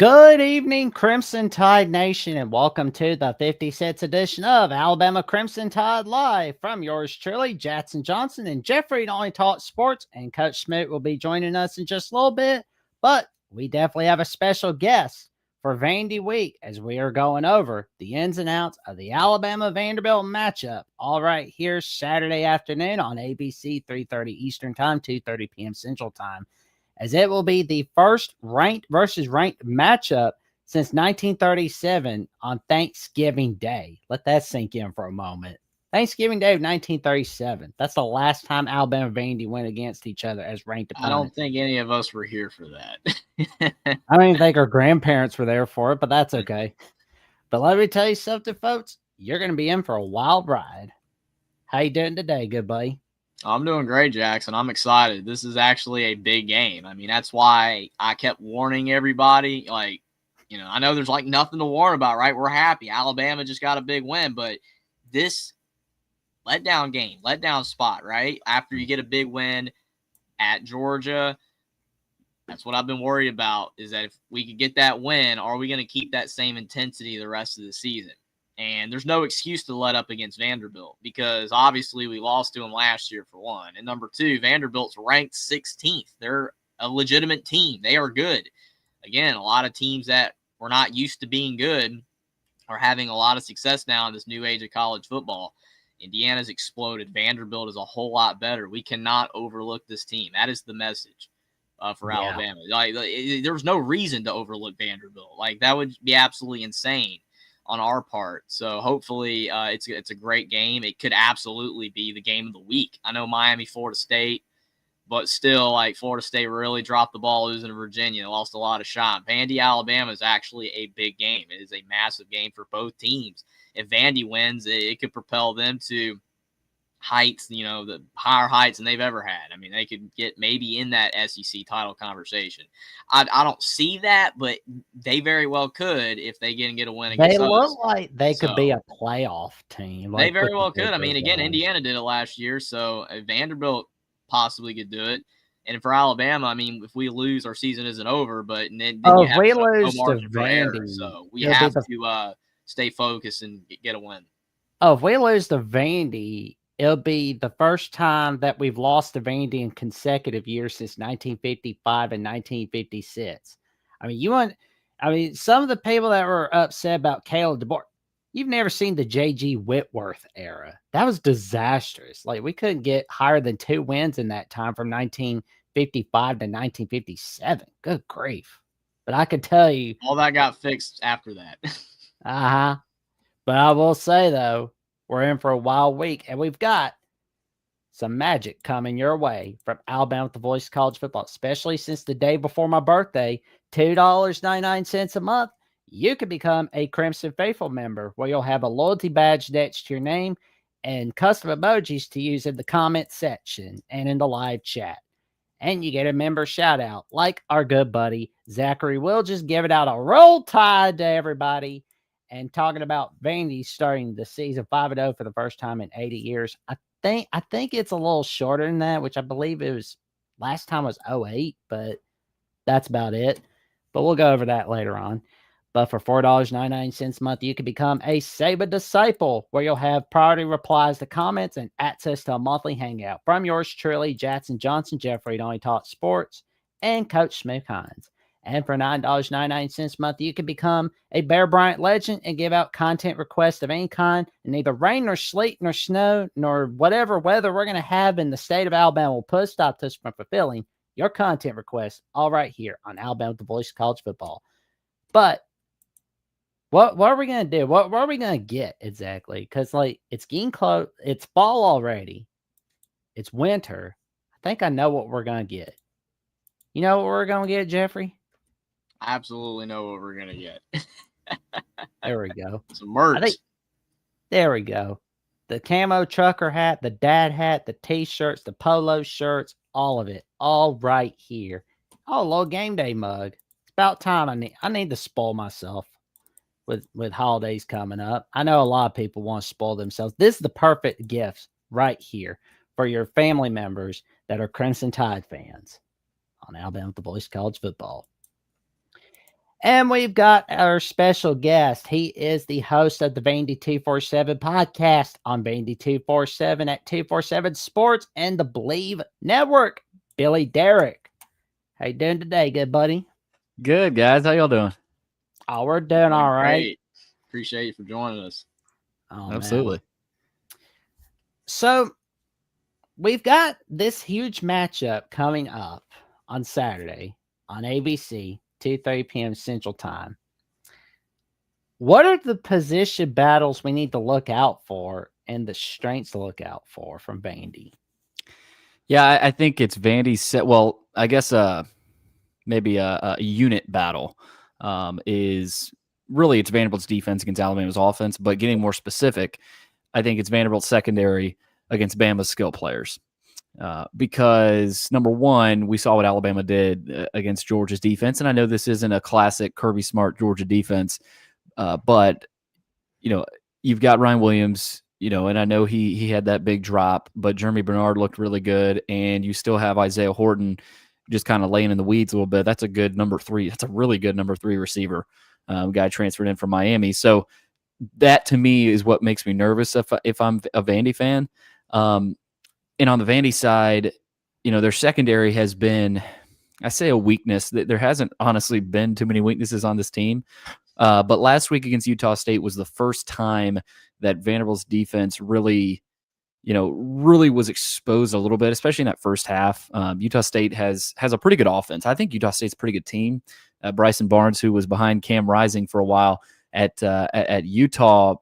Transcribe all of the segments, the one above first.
Good evening, Crimson Tide Nation, and welcome to the 50 cents edition of Alabama Crimson Tide Live from yours truly, Jackson Johnson and Jeffrey Only Talk Sports, and Coach Smoot will be joining us in just a little bit, but we definitely have a special guest for Vandy Week as we are going over the ins and outs of the Alabama-Vanderbilt matchup all right here Saturday afternoon on ABC 3:30 Eastern Time, 2:30 p.m. Central Time, as it will be the first ranked versus ranked matchup since 1937 on Thanksgiving Day. Let that sink in for a moment. Thanksgiving Day of 1937. That's the last time Alabama and Vandy went against each other as ranked I don't opponents. think any of us were here for that. I don't even think our grandparents were there for it, but that's okay. But let me tell you something, folks. You're going to be in for a wild ride. How you doing today, good buddy? I'm doing great, Jackson. I'm excited. This is actually a big game. I mean, that's why I kept warning everybody. I know there's nothing to warn about, right? We're happy. Alabama just got a big win, but this letdown spot, right? After you get a big win at Georgia, that's what I've been worried about, is that if we could get that win, are we going to keep that same intensity the rest of the season? And there's no excuse to let up against Vanderbilt, because obviously we lost to them last year, for one. And number two, Vanderbilt's ranked 16th. They're a legitimate team. They are good. Again, a lot of teams that were not used to being good are having a lot of success now in this new age of college football. Indiana's exploded. Vanderbilt is a whole lot better. We cannot overlook this team. That is the message for Alabama. There's no reason to overlook Vanderbilt. That would be absolutely insane on our part. So hopefully it's a great game. It could absolutely be the game of the week. I know Miami, Florida State, but still, Florida State really dropped the ball losing to Virginia. Lost a lot of shot. Vandy, Alabama is actually a big game. It is a massive game for both teams. If Vandy wins, it could propel them to heights, the higher heights than they've ever had. I mean, they could get maybe in that SEC title conversation. I don't see that, but they very well could if they get a win against us. They look like they could be a playoff team. They very well could. I mean, again, Indiana did it last year, so Vanderbilt possibly could do it. And for Alabama, I mean, if we lose, our season isn't over. But then you have we no lose to margin for error, Vandy, so we have to stay focused and get a win. Oh, if we lose to Vandy, it'll be the first time that we've lost to Vandy in consecutive years since 1955 and 1956. I mean, some of the people that were upset about Caleb DeBoer, you've never seen the J.G. Whitworth era. That was disastrous. We couldn't get higher than 2 wins in that time from 1955 to 1957. Good grief. But I could tell you. All that got fixed after that. Uh-huh. But I will say, though, we're in for a wild week, and we've got some magic coming your way from Alabama with the Voice of College Football, especially since the day before my birthday, $2.99 a month. You can become a Crimson Faithful member, where you'll have a loyalty badge next to your name and custom emojis to use in the comment section and in the live chat. And you get a member shout out, like our good buddy Zachary Will, just giving out a roll tide to everybody. And talking about Vandy starting the season 5-0 for the first time in 80 years. I think it's a little shorter than that, which I believe it was last time was 08, but that's about it. But we'll go over that later on. But for $4.99 a month, you can become a Saban Disciple, where you'll have priority replies to comments and access to a monthly hangout from yours truly, Jackson Johnson, Jeffrey Only Talk Sports, and Coach Smith Hines. And for $9.99 a month, you can become a Bear Bryant legend and give out content requests of any kind. And neither rain nor sleet nor snow nor whatever weather we're going to have in the state of Alabama will put a stop to us from fulfilling your content requests all right here on Alabama with the Voice of College Football. But what are we going to do? What are we going to get exactly? Because, it's getting close. It's fall already. It's winter. I think I know what we're going to get. You know what we're going to get, Jeffrey? Absolutely know what we're gonna get. There we go. Some merch. There we go. The camo trucker hat, the dad hat, the t-shirts, the polo shirts, all of it, all right here. Oh, a little game day mug. It's about time. I need to spoil myself with holidays coming up. I know a lot of people want to spoil themselves. This is the perfect gift right here for your family members that are Crimson Tide fans on Alabama with the Voice of College Football. And we've got our special guest. He is the host of the Vandy 247 podcast on Vandy 247 at 247 Sports and the Believe Network. Billy Derrick. How you doing today, good buddy? Good, guys. How y'all doing? Oh, we're doing all right. Great. Appreciate you for joining us. Oh, Absolutely. man. So we've got this huge matchup coming up on Saturday on ABC, 2:30 p.m. Central Time. What are the position battles we need to look out for and the strengths to look out for from Vandy? Yeah, I think it's Vandy's set. Well, I guess maybe a unit battle is really it's Vanderbilt's defense against Alabama's offense. But getting more specific, I think it's Vanderbilt's secondary against Bama's skill players. Because number one, we saw what Alabama did against Georgia's defense, and I know this isn't a classic Kirby Smart Georgia defense, but you've got Ryan Williams, and I know he had that big drop, but Jeremy Bernard looked really good, and you still have Isaiah Horton just kind of laying in the weeds a little bit. That's a good number three. That's a really good number three receiver. Guy transferred in from Miami, so that to me is what makes me nervous if I'm a Vandy fan. And on the Vandy side, their secondary has been, I say, a weakness. There hasn't honestly been too many weaknesses on this team. But last week against Utah State was the first time that Vanderbilt's defense really was exposed a little bit, especially in that first half. Utah State has a pretty good offense. I think Utah State's a pretty good team. Bryson Barnes, who was behind Cam Rising for a while at Utah,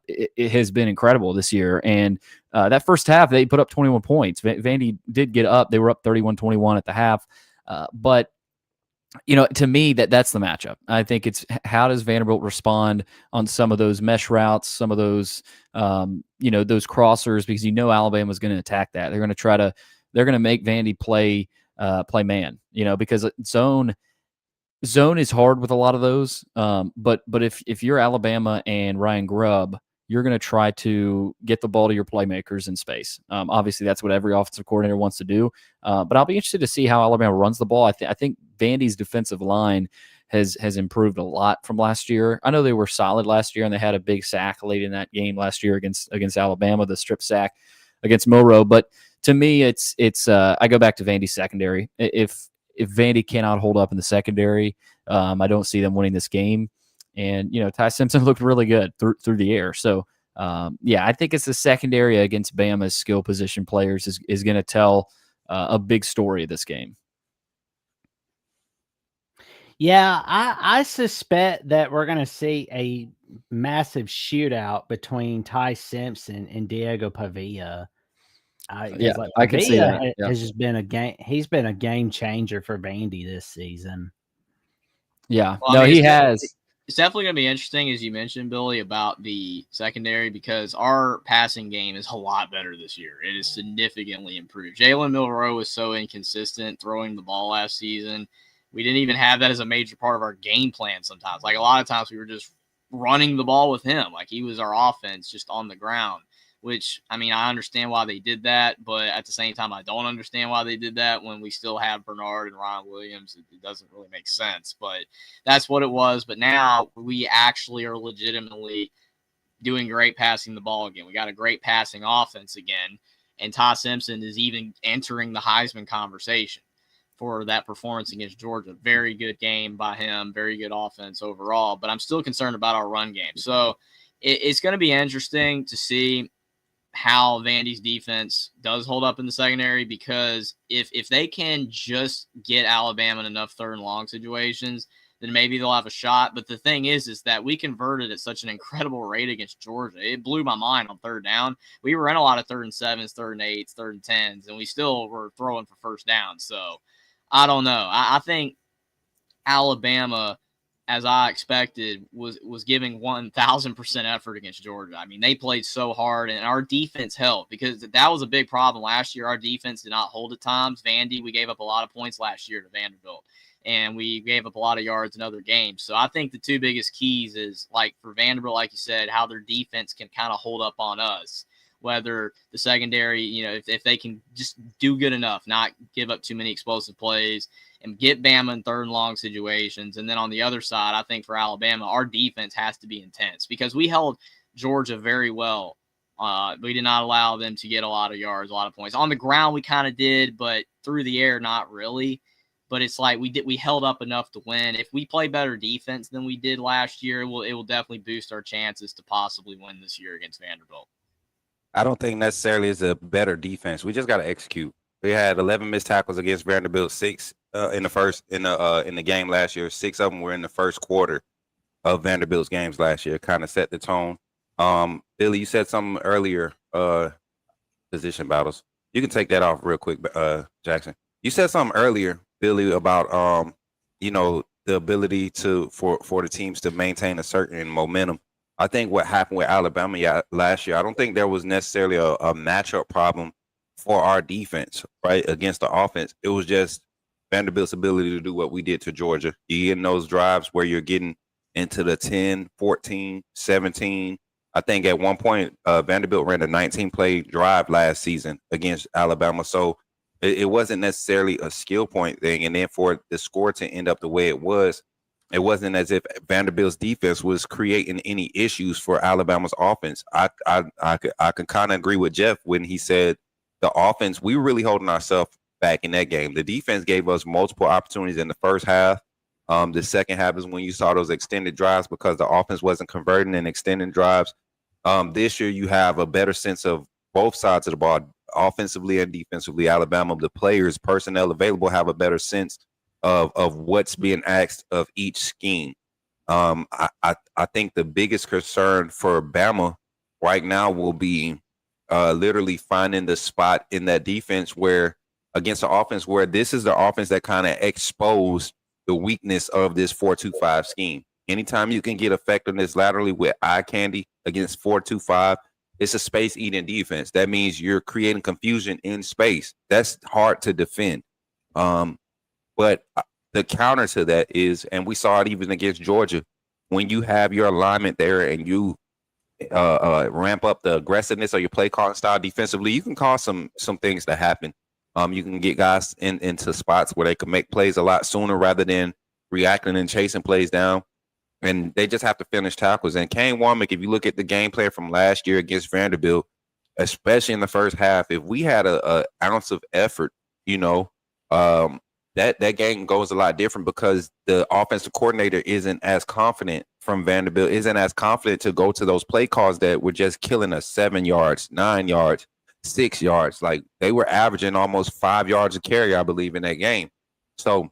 it has been incredible this year. And that first half, they put up 21 points. Vandy did get up. They were up 31-21 at the half. But to me, that's the matchup. I think it's how does Vanderbilt respond on some of those mesh routes, some of those, those crossers, because Alabama's going to attack that. They're going to make Vandy play man, because zone is hard with a lot of those. But if you're Alabama and Ryan Grubb, you're going to try to get the ball to your playmakers in space. Obviously, that's what every offensive coordinator wants to do. But I'll be interested to see how Alabama runs the ball. I think Vandy's defensive line has improved a lot from last year. I know they were solid last year, and they had a big sack late in that game last year against Alabama, the strip sack against Milroe. But to me, it's I go back to Vandy's secondary. If Vandy cannot hold up in the secondary, I don't see them winning this game. And, Ty Simpson looked really good through the air. So, I think it's the secondary against Bama's skill position players is going to tell a big story of this game. Yeah, I suspect that we're going to see a massive shootout between Ty Simpson and Diego Pavia. I can see that. Has just been a game. He's been a game changer for Vandy this season. Yeah, well, he has. It's definitely going to be interesting, as you mentioned, Billy, about the secondary, because our passing game is a lot better this year. It is significantly improved. Jalen Milroe was so inconsistent throwing the ball last season. We didn't even have that as a major part of our game plan sometimes. Like, a lot of times we were just running the ball with him. Like, he was our offense just on the ground, which, I mean, I understand why they did that, but at the same time, I don't understand why they did that when we still have Bernard and Ryan Williams. It doesn't really make sense, but that's what it was. But now we actually are legitimately doing great passing the ball again. We got a great passing offense again, and Ty Simpson is even entering the Heisman conversation for that performance against Georgia. Very good game by him, very good offense overall, but I'm still concerned about our run game. So it's going to be interesting to see how Vandy's defense does hold up in the secondary, because if they can just get Alabama in enough third and long situations, then maybe they'll have a shot. But the thing is that we converted at such an incredible rate against Georgia. It blew my mind on third down. We were in a lot of 3rd and 7s, 3rd and 8s, 3rd and 10s, and we still were throwing for first down. So I don't know. I think Alabama, as I expected, was giving 1,000% effort against Georgia. I mean, they played so hard, and our defense helped, because that was a big problem last year. Our defense did not hold at times. Vandy, we gave up a lot of points last year to Vanderbilt, and we gave up a lot of yards in other games. So I think the two biggest keys is, like, for Vanderbilt, like you said, how their defense can kind of hold up on us, whether the secondary, if they can just do good enough, not give up too many explosive plays and get Bama in third and long situations. And then on the other side, I think for Alabama, our defense has to be intense because we held Georgia very well. We did not allow them to get a lot of yards, a lot of points. On the ground, we kind of did, but through the air, not really. But it's like we held up enough to win. If we play better defense than we did last year, it will definitely boost our chances to possibly win this year against Vanderbilt. I don't think necessarily it's a better defense. We just got to execute. We had 11 missed tackles against Vanderbilt, 6 in the game last year. 6 of them were in the first quarter of Vanderbilt's games last year. Kind of set the tone. Billy, you said something earlier. Position battles. You can take that off real quick, Jackson. You said something earlier, Billy, about the ability for the teams to maintain a certain momentum. I think what happened with Alabama last year, I don't think there was necessarily a matchup problem for our defense, right, against the offense. It was just Vanderbilt's ability to do what we did to Georgia. You get in those drives where you're getting into the 10, 14, 17. I think at one point, Vanderbilt ran a 19-play drive last season against Alabama. So it wasn't necessarily a skill point thing. And then for the score to end up the way it wasn't as if Vanderbilt's defense was creating any issues for Alabama's offense. I can kind of agree with Jeff when he said the offense, we were really holding ourselves back in that game. The defense gave us multiple opportunities in the first half. The second half is when you saw those extended drives because the offense wasn't converting and extending drives. This year you have a better sense of both sides of the ball, offensively and defensively. Alabama, the players, personnel available have a better sense of what's being asked of each scheme. I think the biggest concern for Bama right now will be literally finding the spot in that defense where against the offense where this is the offense that kind of exposed the weakness of this 4-2-5 scheme. Anytime you can get effectiveness laterally with eye candy against 4-2-5, it's a space-eating defense. That means you're creating confusion in space. That's hard to defend. But the counter to that is, and we saw it even against Georgia, when you have your alignment there and you ramp up the aggressiveness of your play calling style defensively, you can cause some things to happen. You can get guys into spots where they can make plays a lot sooner rather than reacting and chasing plays down. And they just have to finish tackles. And Kane Womack, if you look at the game plan from last year against Vanderbilt, especially in the first half, if we had a ounce of effort, that game goes a lot different because the offensive coordinator isn't as confident from Vanderbilt, isn't as confident to go to those play calls that were just killing us 7 yards, 9 yards, 6 yards. Like they were averaging almost 5 yards a carry, I believe, in that game. So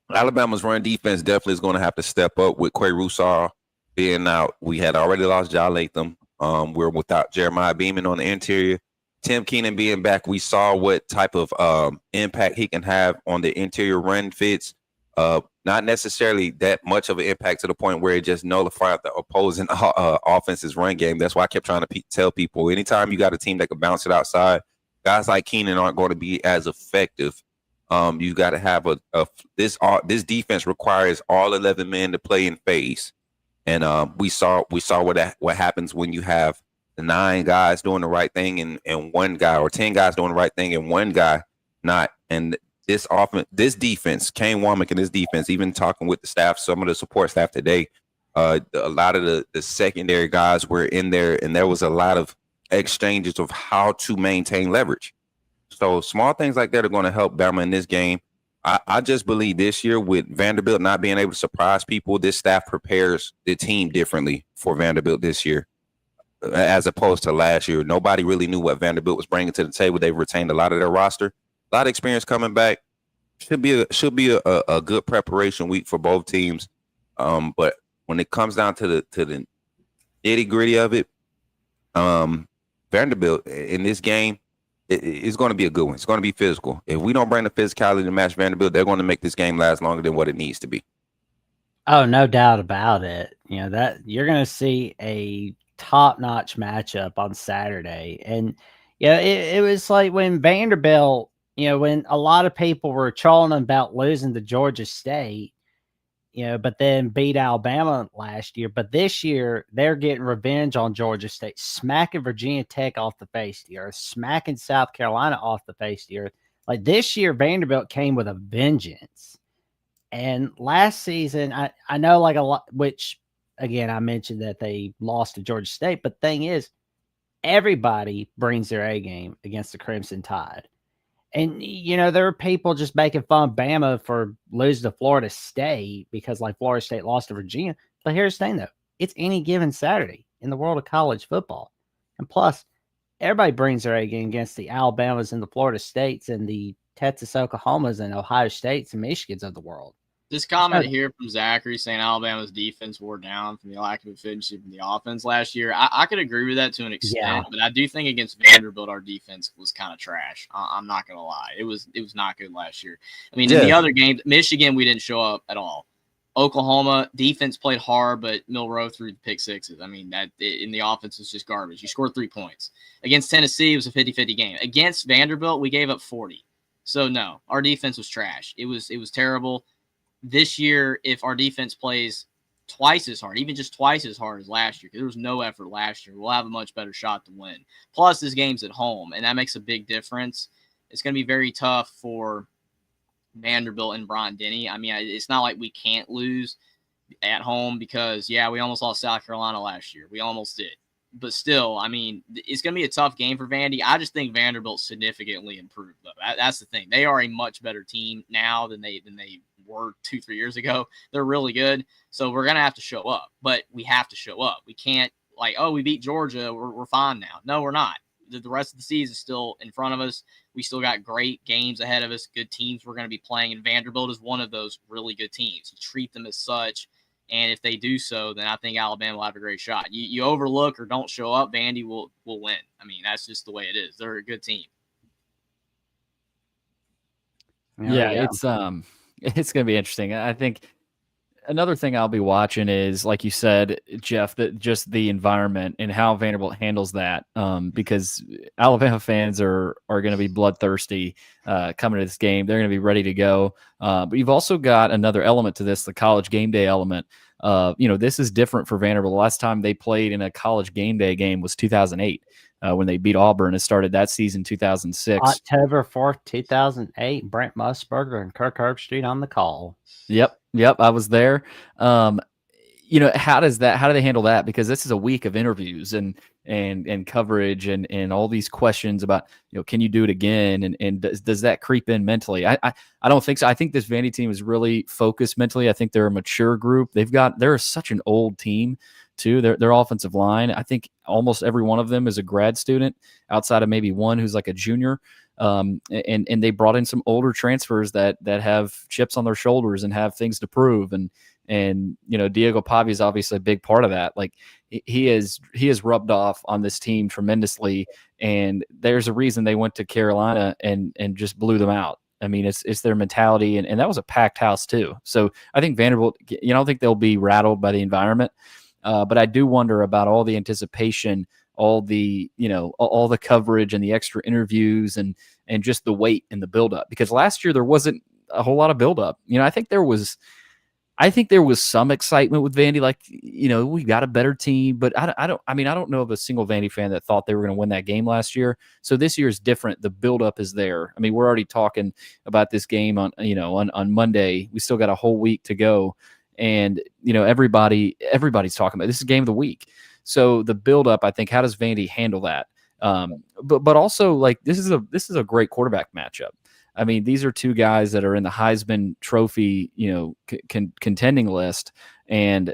Alabama's run defense definitely is going to have to step up with Quay Rusar being out. We had already lost Ja Latham. We're without Jeremiah Beeman on the interior. Tim Keenan being back, we saw what type of impact he can have on the interior run fits. Not necessarily that much of an impact to the point where it just nullified the opposing offense's run game. That's why I kept trying to tell people, anytime you got a team that can bounce it outside, guys like Keenan aren't going to be as effective. You got to have this defense requires all 11 men to play in phase, and we saw what happens when you have the 9 guys doing the right thing and one guy, or 10 guys doing the right thing and one guy not. And this defense, Kane Womack and this defense, even talking with the staff, some of the support staff today, a lot of the secondary guys were in there, and there was a lot of exchanges of how to maintain leverage. So small things like that are going to help Bama in this game. I just believe this year with Vanderbilt not being able to surprise people, this staff prepares the team differently for Vanderbilt this year as opposed to last year. Nobody really knew what Vanderbilt was bringing to the table. They've retained a lot of their roster, a lot of experience coming back. Should be a good preparation week for both teams. But when it comes down to the nitty gritty of it, Vanderbilt in this game, it's going to be a good one. It's going to be physical. If we don't bring the physicality to match Vanderbilt, they're going to make this game last longer than what it needs to be. Oh, no doubt about it. That you're going to see a top-notch matchup on Saturday. And it was like when Vanderbilt, when a lot of people were trolling about losing to Georgia State, but then beat Alabama last year. But this year, they're getting revenge on Georgia State, smacking Virginia Tech off the face of the earth, smacking South Carolina off the face of the earth. Like this year, Vanderbilt came with a vengeance. And last season, I know like a lot, which again, I mentioned that they lost to Georgia State. But the thing is, everybody brings their A game against the Crimson Tide. And, there are people just making fun of Bama for losing to Florida State because, like, Florida State lost to Virginia. But here's the thing, though. It's any given Saturday in the world of college football. And plus, everybody brings their A game against the Alabamas and the Florida States and the Texas Oklahomas and Ohio States and Michigans of the world. This comment here from Zachary saying Alabama's defense wore down from the lack of efficiency from the offense last year. I could agree with that to an extent, but I do think against Vanderbilt, our defense was kind of trash. I'm not going to lie. It was not good last year. I mean, in the other games, Michigan, we didn't show up at all. Oklahoma, defense played hard, but Milroe threw pick sixes. I mean, that in the offense was just garbage. You scored 3 points. Against Tennessee, it was a 50-50 game. Against Vanderbilt, we gave up 40. So, no, our defense was trash. It was terrible. This year, if our defense plays twice as hard, even just twice as hard as last year, because there was no effort last year, we'll have a much better shot to win. Plus, this game's at home, and that makes a big difference. It's going to be very tough for Vanderbilt and Bryant-Denny. I mean, it's not like we can't lose at home because, we almost lost South Carolina last year. We almost did. But still, I mean, it's going to be a tough game for Vandy. I just think Vanderbilt significantly improved, though. That's the thing. They are a much better team now than they were 2-3 years ago. They're really good. So we're going to have to show up. But we have to show up. We can't, we beat Georgia. We're fine now. No, we're not. The rest of the season is still in front of us. We still got great games ahead of us, good teams we're going to be playing, and Vanderbilt is one of those really good teams. You treat them as such. And if they do so, then I think Alabama will have a great shot. You overlook or don't show up, Vandy will win. I mean, that's just the way it is. They're a good team. Yeah, it's going to be interesting. I think another thing I'll be watching is, like you said, Jeff, that just the environment and how Vanderbilt handles that, because Alabama fans are going to be bloodthirsty coming to this game. They're going to be ready to go. But you've also got another element to this, the college game day element. This is different for Vanderbilt. The last time they played in a college game day game was 2008 when they beat Auburn. It started that season 2006. October 4th, 2008. Brent Musburger and Kirk Herbstreit on the call. Yep, I was there. How do they handle that? Because this is a week of interviews and coverage and all these questions about, can you do it again? And does that creep in mentally? I don't think so. I think this Vandy team is really focused mentally. I think they're a mature group. They're such an old team too. Their offensive line, I think almost every one of them is a grad student outside of maybe one who's like a junior. And they brought in some older transfers that have chips on their shoulders and have things to prove. And Diego Pavia is obviously a big part of that. Like he has rubbed off on this team tremendously. And there's a reason they went to Carolina and just blew them out. I mean, it's their mentality, and that was a packed house too. So I think Vanderbilt, I don't think they'll be rattled by the environment, but I do wonder about all the anticipation, all the coverage and the extra interviews and just the wait and the buildup. Because last year there wasn't a whole lot of buildup. I think there was some excitement with Vandy, like, we got a better team, but I don't know of a single Vandy fan that thought they were going to win that game last year. So this year is different. The buildup is there. I mean, we're already talking about this game on Monday. We still got a whole week to go. And, everybody's talking about this is game of the week. So the buildup, I think, how does Vandy handle that? But also, like, this is a great quarterback matchup. I mean, these are two guys that are in the Heisman Trophy, contending list, and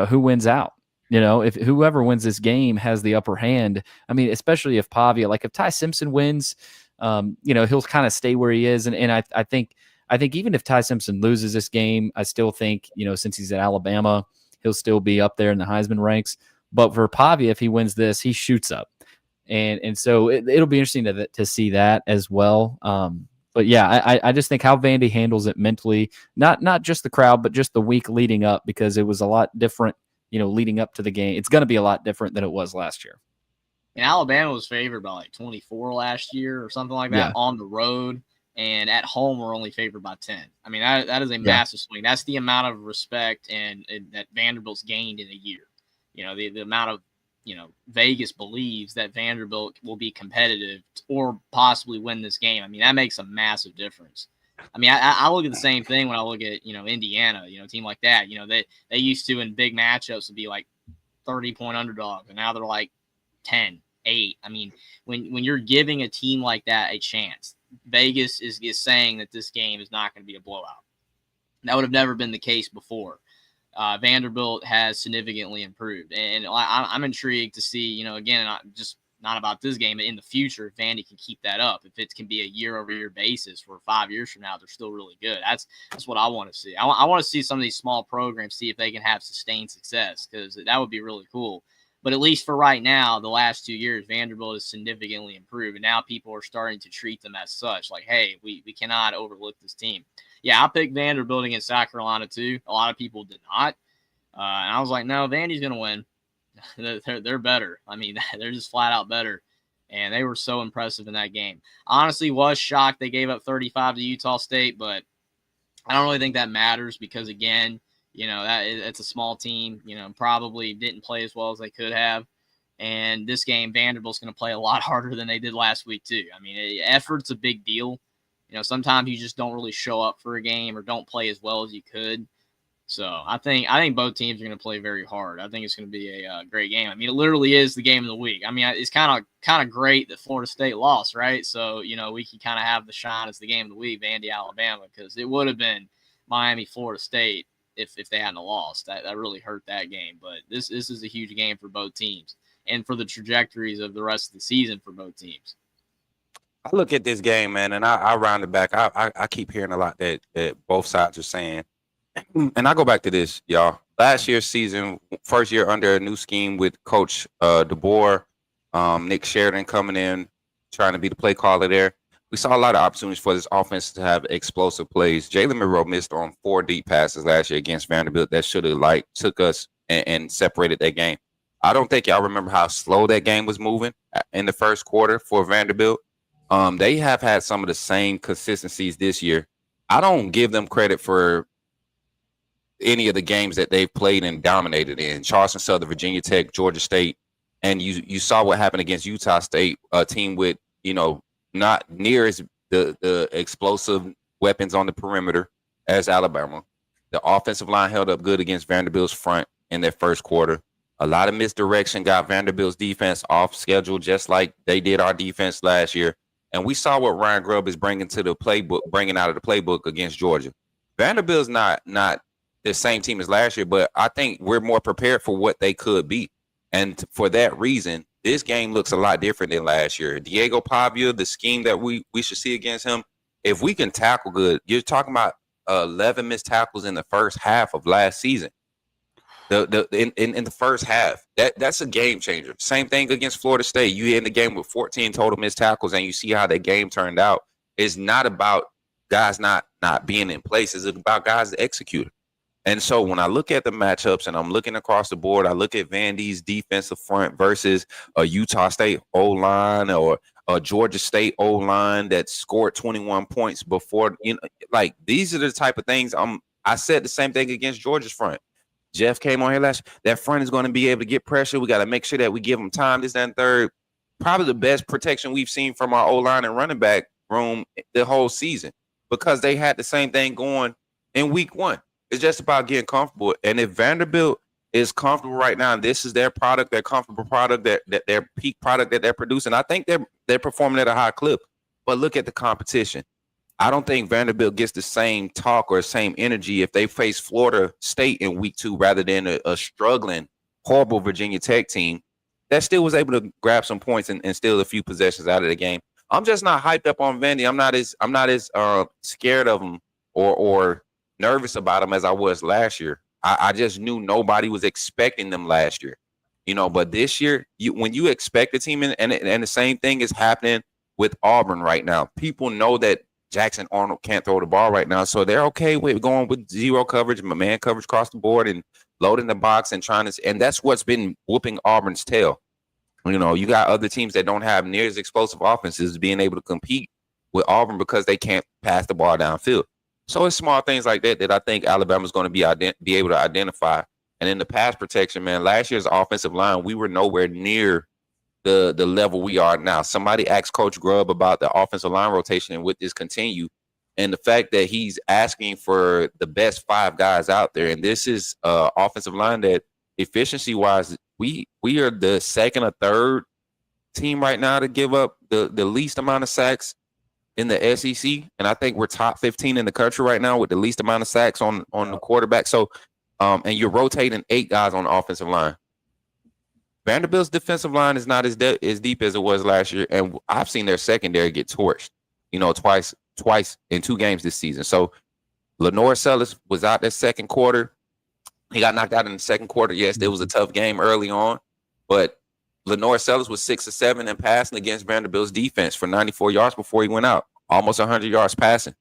who wins out? If whoever wins this game has the upper hand. I mean, especially if Pavia, like if Ty Simpson wins, he'll kind of stay where he is, and I think even if Ty Simpson loses this game, I still think since he's at Alabama, he'll still be up there in the Heisman ranks. But for Pavia, if he wins this, he shoots up, and so it'll be interesting to see that as well. But yeah, I just think how Vandy handles it mentally, not just the crowd, but just the week leading up, because it was a lot different, leading up to the game. It's going to be a lot different than it was last year. And Alabama was favored by like 24 last year or something like that on the road. and at home we're only favored by 10. I mean, that is a massive swing. That's the amount of respect and that Vanderbilt's gained in a year. You know, the amount of, you know, Vegas believes that Vanderbilt will be competitive or possibly win this game. I mean, that makes a massive difference. I mean, I look at the same thing when I look at, you know, Indiana, you know, a team like that. You know, they used to in big matchups to be like 30-point underdogs, and now they're like 10, 8. I mean, when you're giving a team like that a chance, Vegas is saying that this game is not going to be a blowout. That would have never been the case before. Vanderbilt has significantly improved, and I'm intrigued to see, you know, again, just not about this game, but in the future, if Vandy can keep that up, if it can be a year-over-year basis where 5 years from now they're still really good. That's what I want to see. I want to see some of these small programs see if they can have sustained success, because that would be really cool. But at least for right now, the last 2 years, Vanderbilt has significantly improved, and now people are starting to treat them as such. Like, hey, we cannot overlook this team. Yeah, I picked Vanderbilt against South Carolina too. A lot of people did not. And I was like, no, Vandy's going to win. They're better. I mean, they're just flat out better. And they were so impressive in that game. Honestly, was shocked they gave up 35 to Utah State, but I don't really think that matters because, again, you know, it's a small team, you know, probably didn't play as well as they could have. And this game, Vanderbilt's going to play a lot harder than they did last week too. I mean, effort's a big deal. You know, sometimes you just don't really show up for a game or don't play as well as you could. So I think both teams are going to play very hard. I think it's going to be a great game. I mean, it literally is the game of the week. I mean, it's kind of great that Florida State lost, right? So, you know, we can kind of have the shine as the game of the week, Vandy, Alabama, because it would have been Miami, Florida State if they hadn't lost. That really hurt that game. But this is a huge game for both teams and for the trajectories of the rest of the season for both teams. I look at this game, man, and I round it back. I keep hearing a lot that both sides are saying. And I go back to this, y'all. Last year's season, first year under a new scheme with Coach DeBoer, Nick Sheridan coming in, trying to be the play caller there. We saw a lot of opportunities for this offense to have explosive plays. Jalen Monroe missed on 4 deep passes last year against Vanderbilt that should have took us and separated that game. I don't think y'all remember how slow that game was moving in the first quarter for Vanderbilt. They have had some of the same consistencies this year. I don't give them credit for any of the games that they've played and dominated in. Charleston Southern, Virginia Tech, Georgia State, and you saw what happened against Utah State, a team with, you know, not near as the explosive weapons on the perimeter as Alabama. The offensive line held up good against Vanderbilt's front in their first quarter. A lot of misdirection got Vanderbilt's defense off schedule, just like they did our defense last year. And we saw what Ryan Grubb is bringing out of the playbook against Georgia. Vanderbilt's not the same team as last year, but I think we're more prepared for what they could be. And for that reason, this game looks a lot different than last year. Diego Pavia, the scheme that we should see against him, if we can tackle good, you're talking about 11 missed tackles in the first half of last season. In the first half, that's a game changer. Same thing against Florida State. You end the game with 14 total missed tackles, and you see how that game turned out. It's not about guys not being in place. It's about guys that execute. And so when I look at the matchups and I'm looking across the board, I look at Vandy's defensive front versus a Utah State O-line or a Georgia State O-line that scored 21 points before. You know, like, these are the type of things. I said the same thing against Georgia's front. Jeff came on here last. That front is going to be able to get pressure. We got to make sure that we give them time. This, that, and third. Probably the best protection we've seen from our O-line and running back room the whole season, because they had the same thing going in week 1. It's just about getting comfortable. And if Vanderbilt is comfortable right now, this is their product, their comfortable product, that their peak product that they're producing, I think they're performing at a high clip. But look at the competition. I don't think Vanderbilt gets the same talk or same energy if they face Florida State in week 2 rather than a struggling, horrible Virginia Tech team that still was able to grab some points and steal a few possessions out of the game. I'm just not hyped up on Vandy. I'm not as scared of them or nervous about them as I was last year. I just knew nobody was expecting them last year, you know. But this year, when you expect a team, and the same thing is happening with Auburn right now. People know that Jackson Arnold can't throw the ball right now, so they're okay with going with zero coverage, man coverage across the board, and loading the box and and that's what's been whooping Auburn's tail. You know, you got other teams that don't have near as explosive offenses being able to compete with Auburn because they can't pass the ball downfield. So it's small things like that that I think Alabama's going to be able to identify. And in the pass protection, man, last year's offensive line, we were nowhere near the level we are now. Somebody asked Coach Grubb about the offensive line rotation and would this continue? And the fact that he's asking for the best 5 guys out there, and this is offensive line that efficiency-wise, we are the second or third team right now to give up the least amount of sacks in the SEC, and I think we're top 15 in the country right now with the least amount of sacks on the quarterback. So, and you're rotating 8 guys on the offensive line. Vanderbilt's defensive line is not as deep as it was last year, and I've seen their secondary get torched, twice in 2 games this season. So, Lenore Sellis was out that second quarter. He got knocked out in the second quarter. Yes, it was a tough game early on, but Lenore Sellis was 6 or 7 and passing against Vanderbilt's defense for 94 yards before he went out, almost 100 yards passing.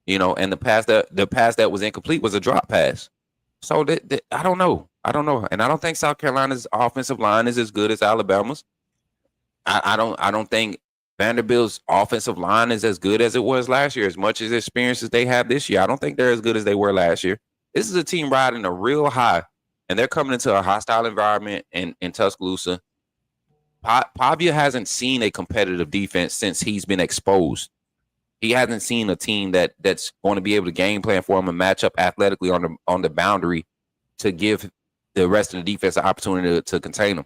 And the pass that was incomplete was a drop pass. So I don't know, and I don't think South Carolina's offensive line is as good as Alabama's. I don't think Vanderbilt's offensive line is as good as it was last year. As much as experience as they have this year, I don't think they're as good as they were last year. This is a team riding a real high, and they're coming into a hostile environment in Tuscaloosa. Pavia hasn't seen a competitive defense since he's been exposed. He hasn't seen a team that's going to be able to game plan for him and match up athletically on the boundary to give the rest of the defense an opportunity to contain him.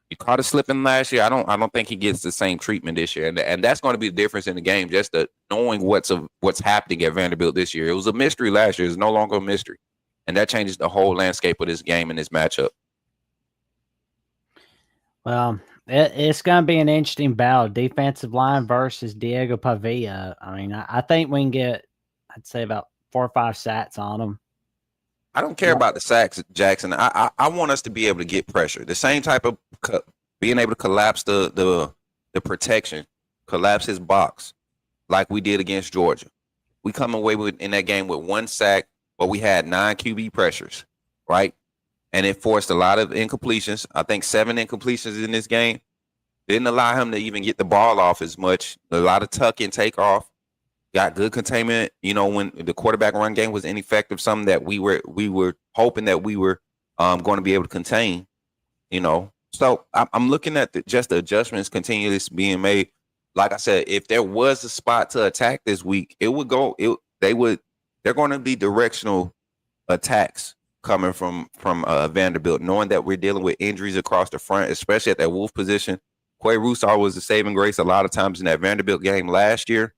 You caught us slipping last year. I don't think he gets the same treatment this year, and that's going to be the difference in the game. Just knowing what's happening at Vanderbilt this year. It was a mystery last year. It's no longer a mystery, and that changes the whole landscape of this game and this matchup. Well, it's going to be an interesting battle. Defensive line versus Diego Pavia. I mean, I think we can get, I'd say, about 4 or 5 sacks on him. I don't care about the sacks, Jackson. I want us to be able to get pressure. The same type of being able to collapse the protection, collapse his box like we did against Georgia. We come away in that game with 1 sack, but we had 9 QB pressures, right? And it forced a lot of incompletions. I think 7 incompletions in this game. Didn't allow him to even get the ball off as much. A lot of tuck and take off. Got good containment. When the quarterback run game was ineffective, something that we were hoping that we were going to be able to contain. So I'm looking at just the adjustments continuously being made. Like I said, if there was a spot to attack this week, it would go. They're going to be directional attacks coming from Vanderbilt, knowing that we're dealing with injuries across the front, especially at that Wolf position. Quay Rusar was the saving grace a lot of times in that Vanderbilt game last year.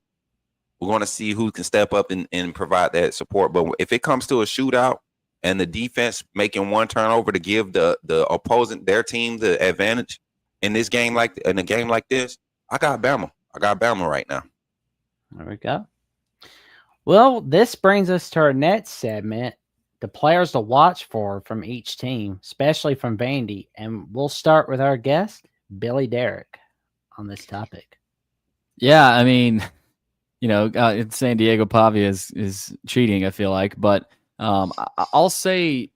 We're going to see who can step up and provide that support. But if it comes to a shootout and the defense making 1 turnover to give the opposing their team the advantage in a game like this, I got Bama. I got Bama right now. There we go. Well, this brings us to our next segment, the players to watch for from each team, especially from Vandy. And we'll start with our guest, Billy Derrick, on this topic. Yeah, I mean, San Diego Pavia is cheating, I feel like. But I'll say,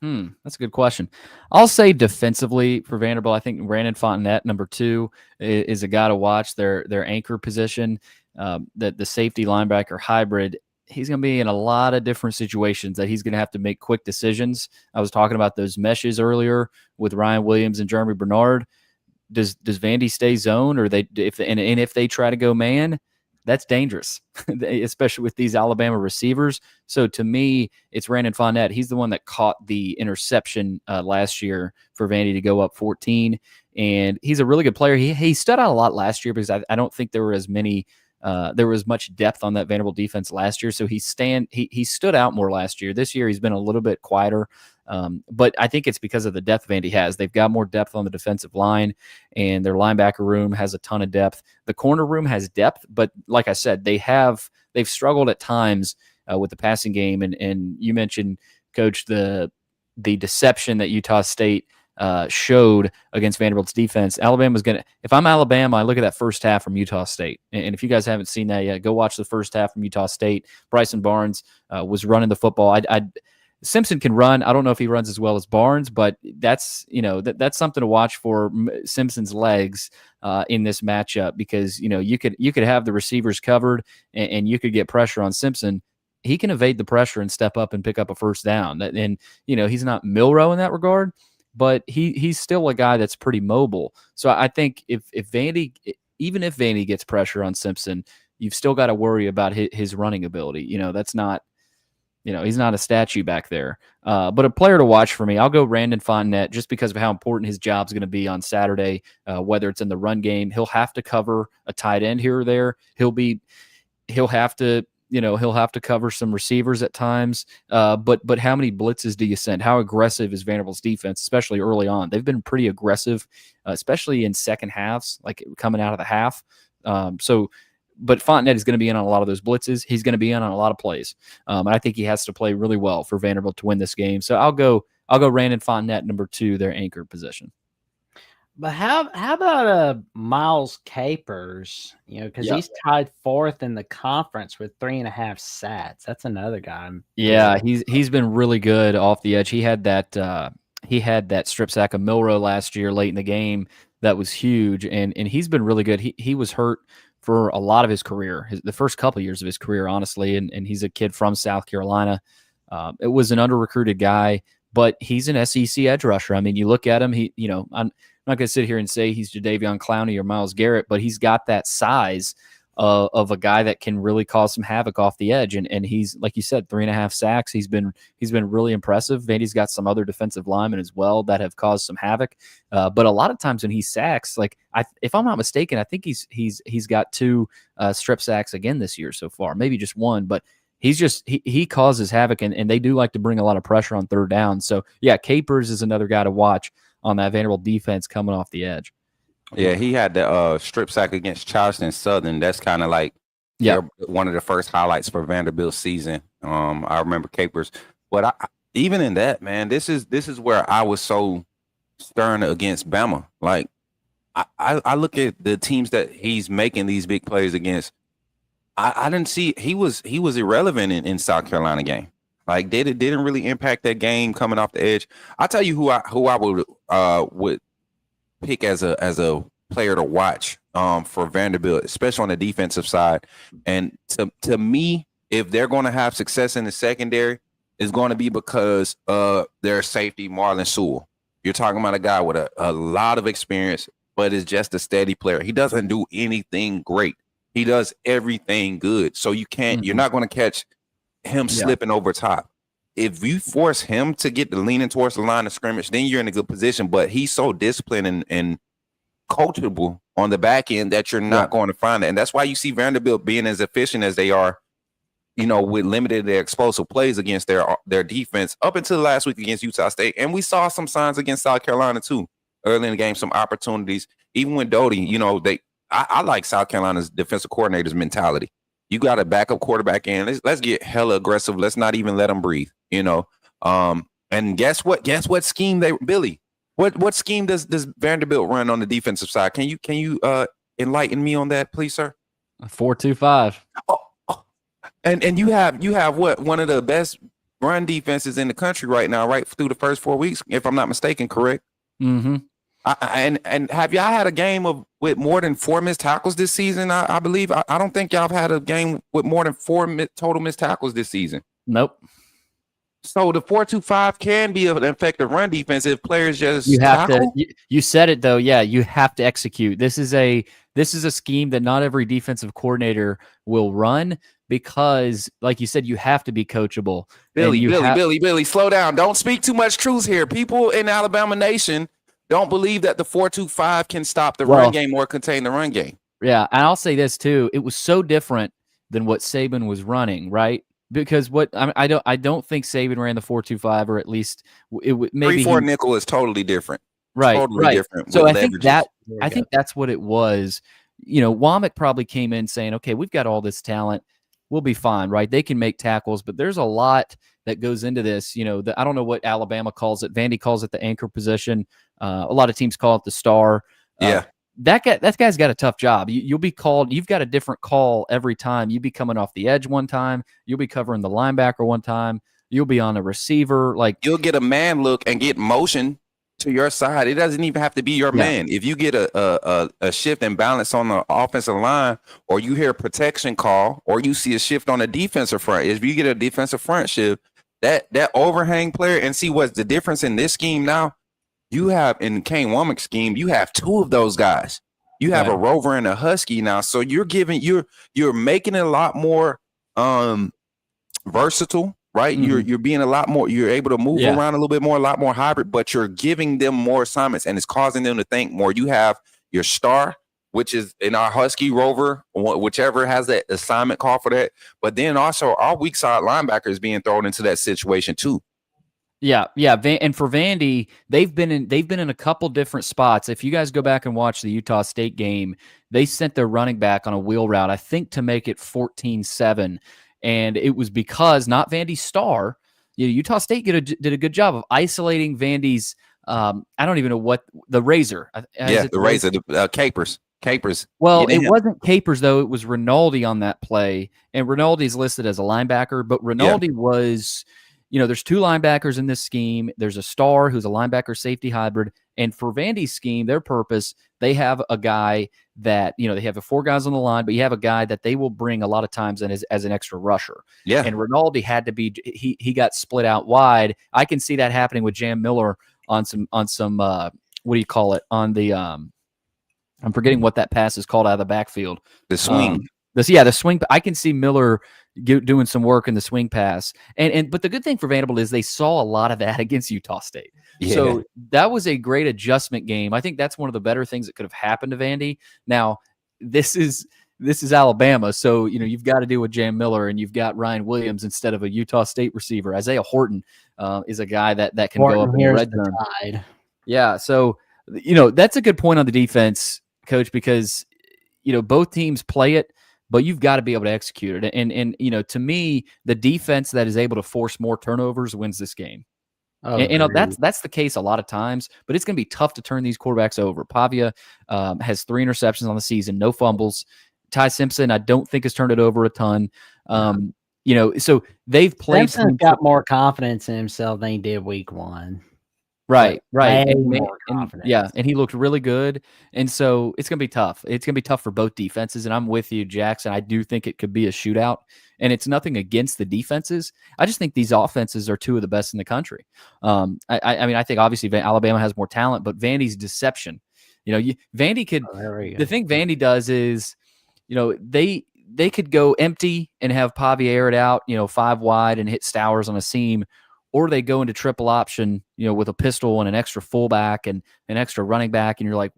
that's a good question. I'll say defensively for Vanderbilt, I think Brandon Fontenette, number 2, is a guy to watch. Their anchor position, the safety linebacker hybrid. He's going to be in a lot of different situations that he's going to have to make quick decisions. I was talking about those meshes earlier with Ryan Williams and Jeremy Bernard. Does Vandy stay zone, or if they try to go man, that's dangerous, especially with these Alabama receivers. So to me, it's Brandon Fontenette. He's the one that caught the interception last year for Vandy to go up 14, and he's a really good player. He stood out a lot last year because I don't think there were as many. There was much depth on that Vanderbilt defense last year, so he stood out more last year. This year, he's been a little bit quieter, but I think it's because of the depth Vandy has. They've got more depth on the defensive line, and their linebacker room has a ton of depth. The corner room has depth, but like I said, they've struggled at times with the passing game. And you mentioned, Coach, the deception that Utah State showed against Vanderbilt's defense. Alabama's going to, if I'm Alabama, I look at that first half from Utah State. And if you guys haven't seen that yet, go watch the first half from Utah State. Bryson Barnes was running the football. Simpson can run. I don't know if he runs as well as Barnes, but that's that's something to watch for Simpson's legs in this matchup, because you could have the receivers covered and you could get pressure on Simpson. He can evade the pressure and step up and pick up a first down. And he's not Milrow in that regard, but he's still a guy that's pretty mobile. So I think if Vandy, even if Vandy gets pressure on Simpson, you've still got to worry about his running ability. That's not. He's not a statue back there. But a player to watch for me, I'll go Randon Fontenette, just because of how important his job's going to be on Saturday, whether it's in the run game. He'll have to cover a tight end here or there. He'll have to cover some receivers at times. But how many blitzes do you send? How aggressive is Vanderbilt's defense, especially early on? They've been pretty aggressive, especially in second halves, like coming out of the half. But Fontenette is going to be in on a lot of those blitzes. He's going to be in on a lot of plays. And I think he has to play really well for Vanderbilt to win this game. So I'll go Randon Fontenette, number 2, their anchor position. But how about Miles Capers? Because he's tied 4th in the conference with 3.5 sacks. That's another guy. Yeah, he's been really good off the edge. He had that strip sack of Milrow last year late in the game that was huge, and he's been really good. He was hurt for a lot of his career, the first couple of years of his career, honestly, and he's a kid from South Carolina. It was an under-recruited guy, but he's an SEC edge rusher. I mean, you look at him, I'm not going to sit here and say he's Jadeveon Clowney or Myles Garrett, but he's got that size of a guy that can really cause some havoc off the edge. And he's, like you said, 3.5 sacks. He's been really impressive. Vandy's got some other defensive linemen as well that have caused some havoc. But a lot of times when he sacks, if I'm not mistaken, I think he's got 2 strip sacks again this year so far, maybe just 1, but he causes havoc, and they do like to bring a lot of pressure on third down. So yeah, Capers is another guy to watch on that Vanderbilt defense coming off the edge. Yeah, he had the strip sack against Charleston Southern. That's kind of like one of the first highlights for Vanderbilt's season. I remember Capers, but even in that, man, this is where I was so stern against Bama. Like I look at the teams that he's making these big plays against. I didn't see he was irrelevant in South Carolina game. Like they didn't really impact that game coming off the edge. I'll tell you who I would pick as a player to watch for Vanderbilt, especially on the defensive side. And to me, if they're going to have success in the secondary, it's going to be because of their safety, Marlon Sewell. You're talking about a guy with a lot of experience, but is just a steady player. He doesn't do anything great. He does everything good. So you're not going to catch him slipping over top. If you force him to get the leaning towards the line of scrimmage, then you're in a good position. But he's so disciplined and coachable on the back end that you're not going to find that. And that's why you see Vanderbilt being as efficient as they are, with limited their explosive plays against their defense up until last week against Utah State. And we saw some signs against South Carolina too early in the game, some opportunities. Even when Doty, I like South Carolina's defensive coordinator's mentality. You got a backup quarterback in. Let's get hella aggressive. Let's not even let them breathe. And guess what scheme Billy? What scheme does Vanderbilt run on the defensive side? Can you enlighten me on that, please, sir? 4-2-5. And you have what, one of the best run defenses in the country right now, right through the first 4 weeks, if I'm not mistaken, correct? Mm-hmm. And have y'all had a game with more than 4 missed tackles this season? I believe I don't think y'all have had a game with more than 4 total missed tackles this season. Nope. So the 4-2-5 can be an effective run defense if players just tackle? You said it though. Yeah, you have to execute. This is a scheme that not every defensive coordinator will run because, like you said, you have to be coachable. Billy, slow down. Don't speak too much truth here. People in Alabama Nation don't believe that the 4-2-5 can stop the run game or contain the run game. Yeah, and I'll say this too. It was so different than what Saban was running, right? Because I don't think Saban ran the 4-2-5, or at least maybe 3-4 nickel is totally different. Right, totally different. So I think that's what it was. Womack probably came in saying, "Okay, we've got all this talent. We'll be fine, right? They can make tackles, but there's a lot that goes into this. I don't know what Alabama calls it. Vandy calls it the anchor position. A lot of teams call it the star. That guy's got a tough job. You'll be called. You've got a different call every time. You'll be coming off the edge one time. You'll be covering the linebacker one time. You'll be on a receiver. Like you'll get a man look and get motion to your side. It doesn't even have to be your man. If you get a shift and balance on the offensive line, or you hear a protection call, or you see a shift on the defensive front, if you get a defensive front shift, that overhang player, and see what's the difference in this scheme now. You have in Kane Womack's scheme, you have two of those guys. You have a Rover and a Husky now, so you're making it a lot more versatile. Right, you're being a lot more. You're able to move around a little bit more, a lot more hybrid. But you're giving them more assignments, and it's causing them to think more. You have your star, which is in our Husky Rover, whichever has that assignment call for that. But then also our weak side linebacker is being thrown into that situation too. Yeah. And for Vandy, they've been in a couple different spots. If you guys go back and watch the Utah State game, they sent their running back on a wheel route, I think, to make it 14-7. And it was because not Vandy's star. Utah State did a good job of isolating Vandy's. I don't even know what the Razor. The Razor, the Capers. Well, it wasn't Capers though. It was Rinaldi on that play, and Rinaldi is listed as a linebacker. But Rinaldi was, there's two linebackers in this scheme. There's a star who's a linebacker safety hybrid, and for Vandy's scheme, their purpose, they have a guy that, they have the four guys on the line, but you have a guy that they will bring a lot of times in as an extra rusher. Yeah. And Rinaldi had to be, he got split out wide. I can see that happening with Jam Miller on some what do you call it? On the, I'm forgetting what that pass is called out of the backfield. The swing. The swing. I can see Miller doing some work in the swing pass. But the good thing for Vanderbilt is they saw a lot of that against Utah State. Yeah. So that was a great adjustment game. I think that's one of the better things that could have happened to Vandy. Now, this is Alabama, so you've got to deal with Jam Miller, and you've got Ryan Williams instead of a Utah State receiver. Isaiah Horton is a guy that can go up in the red zone. Yeah, so that's a good point on the defense, Coach, because both teams play it, but you've got to be able to execute it. And to me, the defense that is able to force more turnovers wins this game. Oh, and that's the case a lot of times, but it's going to be tough to turn these quarterbacks over. Pavia has 3 interceptions on the season, no fumbles. Ty Simpson, I don't think, has turned it over a ton. So they've played. Simpson's got more confidence in himself than he did week 1. Right. And he looked really good. And so it's going to be tough. It's going to be tough for both defenses. And I'm with you, Jackson. I do think it could be a shootout. And it's nothing against the defenses. I just think these offenses are 2 of the best in the country. I think obviously Alabama has more talent, but Vandy's deception. Vandy could. The thing Vandy does is, they could go empty and have Pavia air it out, 5 wide and hit Stowers on a seam. Or they go into triple option, with a pistol and an extra fullback and an extra running back, and you're like,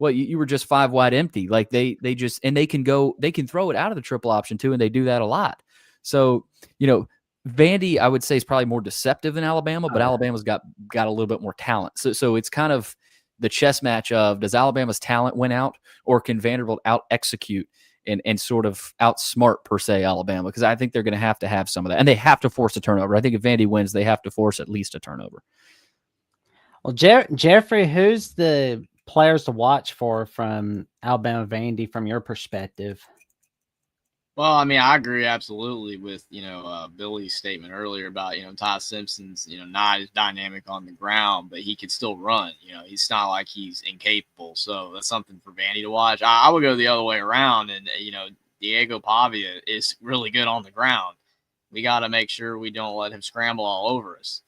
"Well, you were just 5 wide empty." Like they can throw it out of the triple option too, and they do that a lot. So Vandy, I would say, is probably more deceptive than Alabama, but Alabama's got a little bit more talent. So it's kind of the chess match of, does Alabama's talent win out, or can Vanderbilt out execute and sort of outsmart, per se, Alabama? Because I think they're going to have some of that. And they have to force a turnover. I think if Vandy wins, they have to force at least a turnover. Well, Jeffrey, who's the players to watch for from Alabama Vandy from your perspective? Well, I agree absolutely with, Billy's statement earlier about, Ty Simpson's, not as dynamic on the ground, but he could still run. He's not like he's incapable. So that's something for Vandy to watch. I would go the other way around. And, Diego Pavia is really good on the ground. We got to make sure we don't let him scramble all over us,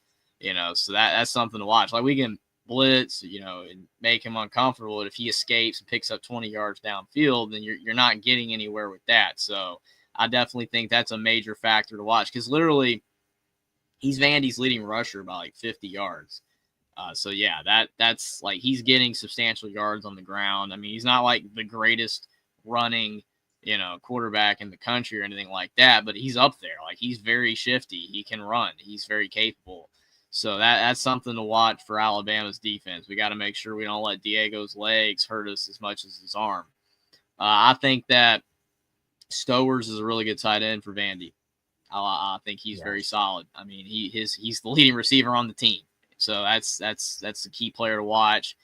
so that's something to watch. Like, we can blitz, and make him uncomfortable. But if he escapes and picks up 20 yards downfield, then you're not getting anywhere with that. So I definitely think that's a major factor to watch, because literally he's Vandy's leading rusher by like 50 yards. So yeah, that's like, he's getting substantial yards on the ground. He's not like the greatest running, quarterback in the country or anything like that, but he's up there. Like, he's very shifty. He can run. He's very capable. So that's something to watch for Alabama's defense. We got to make sure we don't let Diego's legs hurt us as much as his arm. I think that Stowers is a really good tight end for Vandy. I think he's very solid. He's the leading receiver on the team. So that's the key player to watch.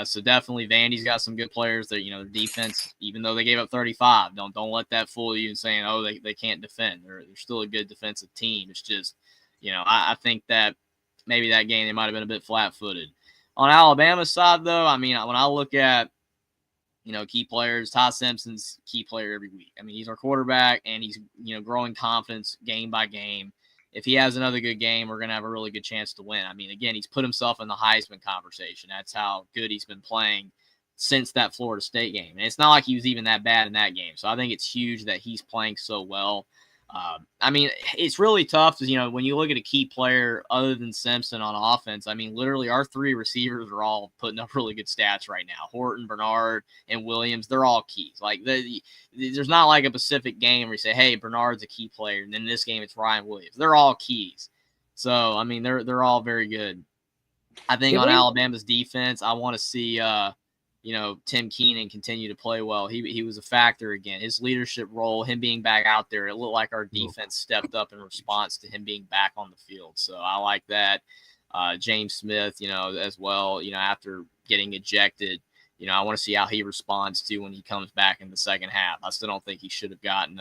So definitely Vandy's got some good players. That their defense, even though they gave up 35, don't let that fool you in saying, oh, they can't defend. They're still a good defensive team. It's just, I think that maybe that game they might have been a bit flat-footed. On Alabama's side, though, I mean, when I look at key players, Todd Simpson's key player every week. I mean, he's our quarterback, and he's growing confidence game by game. If he has another good game, we're gonna have a really good chance to win. I mean, again, he's put himself in the Heisman conversation. That's how good he's been playing since that Florida State game. And it's not like he was even that bad in that game. So I think it's huge that he's playing so well. I mean, it's really tough to, when you look at a key player other than Simpson on offense. I mean, literally our three receivers are all putting up really good stats right now. Horton, Bernard, and Williams, they're all keys. Like there's not like a specific game where you say, hey, Bernard's a key player, and then this game it's Ryan Williams. They're all keys. So, I mean, they're all very good. I think on Alabama's defense, I want to see Tim Keenan continue to play well. He was a factor again. His leadership role, him being back out there, it looked like our defense stepped up in response to him being back on the field. So I like that. James Smith, as well, after getting ejected, I want to see how he responds to when he comes back in the second half. I still don't think he should have gotten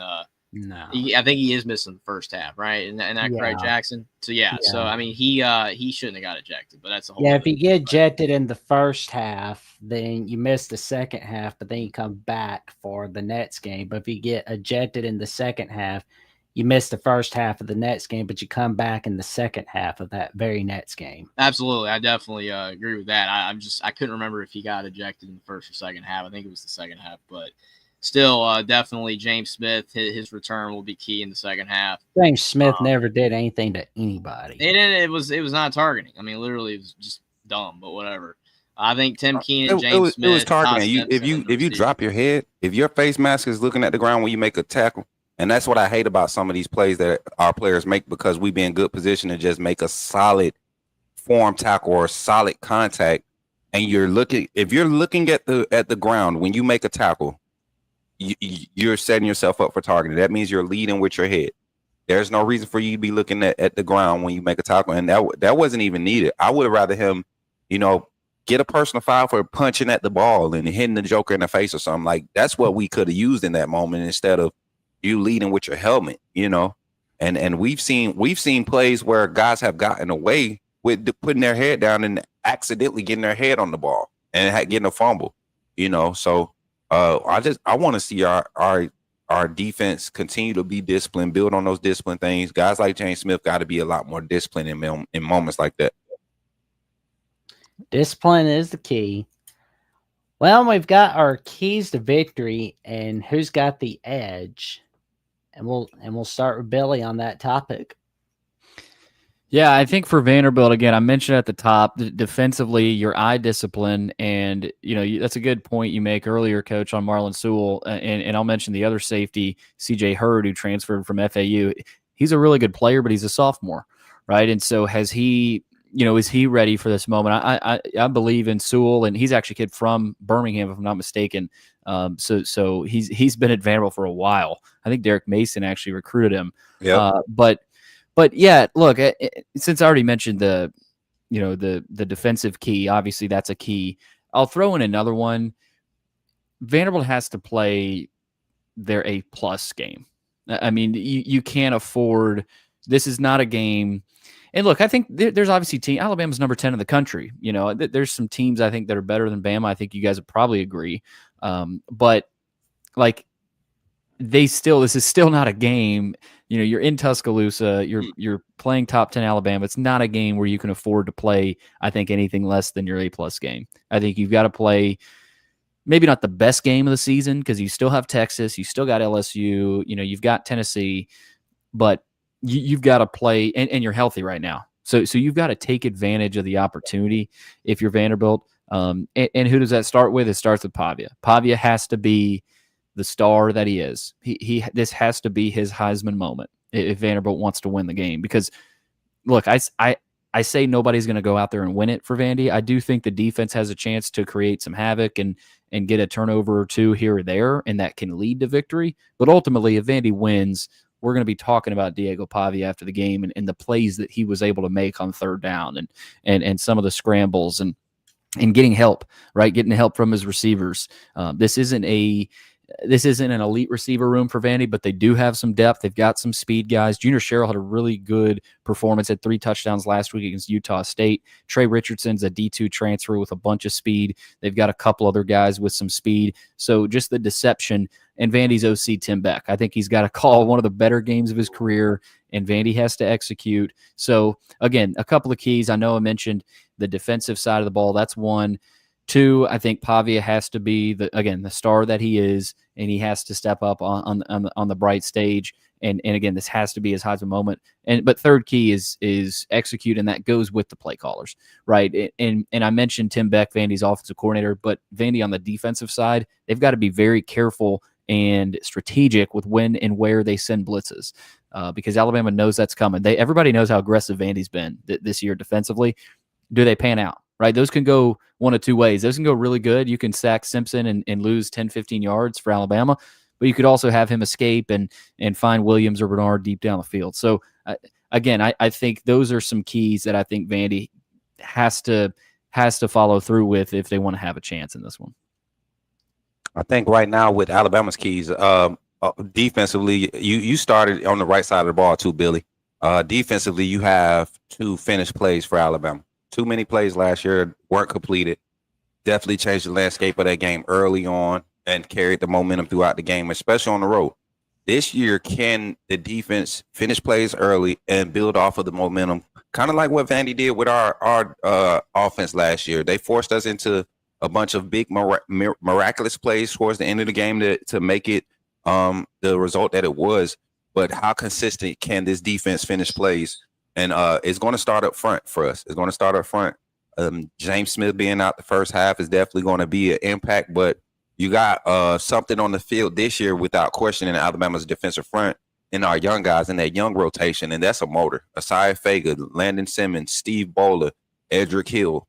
no. I think he is missing the first half, right? Isn't that Craig Jackson? So yeah. So I mean, he shouldn't have got ejected, but that's a whole. Yeah, if you get ejected in the first half, then you miss the second half, but then you come back for the next game. But if you get ejected in the second half, you miss the first half of the next game, but you come back in the second half of that very next game. Absolutely, I definitely agree with that. I couldn't remember if he got ejected in the first or second half. I think it was the second half, but. Still, definitely James Smith, his return will be key in the second half. James Smith never did anything to anybody. It was not targeting. I mean, literally, it was just dumb, but whatever. I think Tim Keenan, James Smith. It was targeting. If you drop your head, if your face mask is looking at the ground when you make a tackle, and that's what I hate about some of these plays that our players make, because we be in good position to just make a solid form tackle or solid contact, and if you're looking at the ground when you make a tackle. You're setting yourself up for targeting. That means you're leading with your head. There's no reason for you to be looking at the ground when you make a tackle, and that wasn't even needed. I would have rather him, get a personal foul for punching at the ball and hitting the Joker in the face or something. Like, that's what we could have used in that moment instead of you leading with your helmet. And we've seen plays where guys have gotten away with putting their head down and accidentally getting their head on the ball and getting a fumble. So. I want to see our defense continue to be disciplined, build on those discipline things. Guys like James Smith got to be a lot more disciplined in moments like that. Discipline is the key. Well, we've got our keys to victory and who's got the edge, and we'll start with Billy on that topic. Yeah, I think for Vanderbilt, again, I mentioned at the top, defensively, your eye discipline, and that's a good point you make earlier, Coach, on Marlon Sewell, and I'll mention the other safety, C.J. Hurd, who transferred from FAU. He's a really good player, but he's a sophomore, right? And so is he ready for this moment? I believe in Sewell, and he's actually a kid from Birmingham, if I'm not mistaken. So he's been at Vanderbilt for a while. I think Derek Mason actually recruited him. Yeah, But yeah, look, since I already mentioned the defensive key, obviously that's a key. I'll throw in another one. Vanderbilt has to play their A+ game. I mean, you can't afford. This is not a game. And look, I think there's obviously Alabama's number 10 in the country. There's some teams I think that are better than Bama. I think you guys would probably agree. But like, this is still not a game. You're in Tuscaloosa. You're playing top 10 Alabama. It's not a game where you can afford to play, I think, anything less than your A+ game. I think you've got to play maybe not the best game of the season, because you still have Texas, you still got LSU, you've got Tennessee, but you've got to play, and you're healthy right now. So you've got to take advantage of the opportunity if you're Vanderbilt. And who does that start with? It starts with Pavia. Pavia has to be the star that he is. This has to be his Heisman moment if Vanderbilt wants to win the game. Because, look, I say nobody's going to go out there and win it for Vandy. I do think the defense has a chance to create some havoc and get a turnover or two here or there, and that can lead to victory. But ultimately, if Vandy wins, we're going to be talking about Diego Pavia after the game and the plays that he was able to make on third down and some of the scrambles and getting help, right? Getting help from his receivers. This isn't this isn't an elite receiver room for Vandy, but they do have some depth. They've got some speed guys. Junior Sherrill had a really good performance, had 3 touchdowns last week against Utah State. Trey Richardson's a D2 transfer with a bunch of speed. They've got a couple other guys with some speed. So just the deception. And Vandy's OC Tim Beck, I think he's got to call one of the better games of his career, and Vandy has to execute. So again, a couple of keys. I know I mentioned the defensive side of the ball. That's one. 2, I think Pavia has to be the star that he is, and he has to step up on the bright stage. And again, this has to be his Heisman moment. But third key is execute, and that goes with the play callers, right? And I mentioned Tim Beck, Vandy's offensive coordinator, but Vandy on the defensive side, they've got to be very careful and strategic with when and where they send blitzes, because Alabama knows that's coming. Everybody knows how aggressive Vandy's been this year defensively. Do they pan out? Right? Those can go one of 2 ways. Those can go really good. You can sack Simpson and lose 10, 15 yards for Alabama, but you could also have him escape and find Williams or Bernard deep down the field. So, again, I think those are some keys that I think Vandy has to follow through with if they want to have a chance in this one. I think right now with Alabama's keys, defensively, you started on the right side of the ball too, Billy. Defensively, you have 2 finished plays for Alabama. Too many plays last year weren't completed. Definitely changed the landscape of that game early on and carried the momentum throughout the game, especially on the road. This year, can the defense finish plays early and build off of the momentum? Kind of like what Vandy did with our offense last year. They forced us into a bunch of big miraculous plays towards the end of the game to make it the result that it was. But how consistent can this defense finish plays? And it's going to start up front for us. It's going to start up front. James Smith being out the first half is definitely going to be an impact, but you got something on the field this year without question in Alabama's defensive front and our young guys in that young rotation, and that's a motor. Asai Faga, Landon Simmons, Steve Bowler, Edric Hill,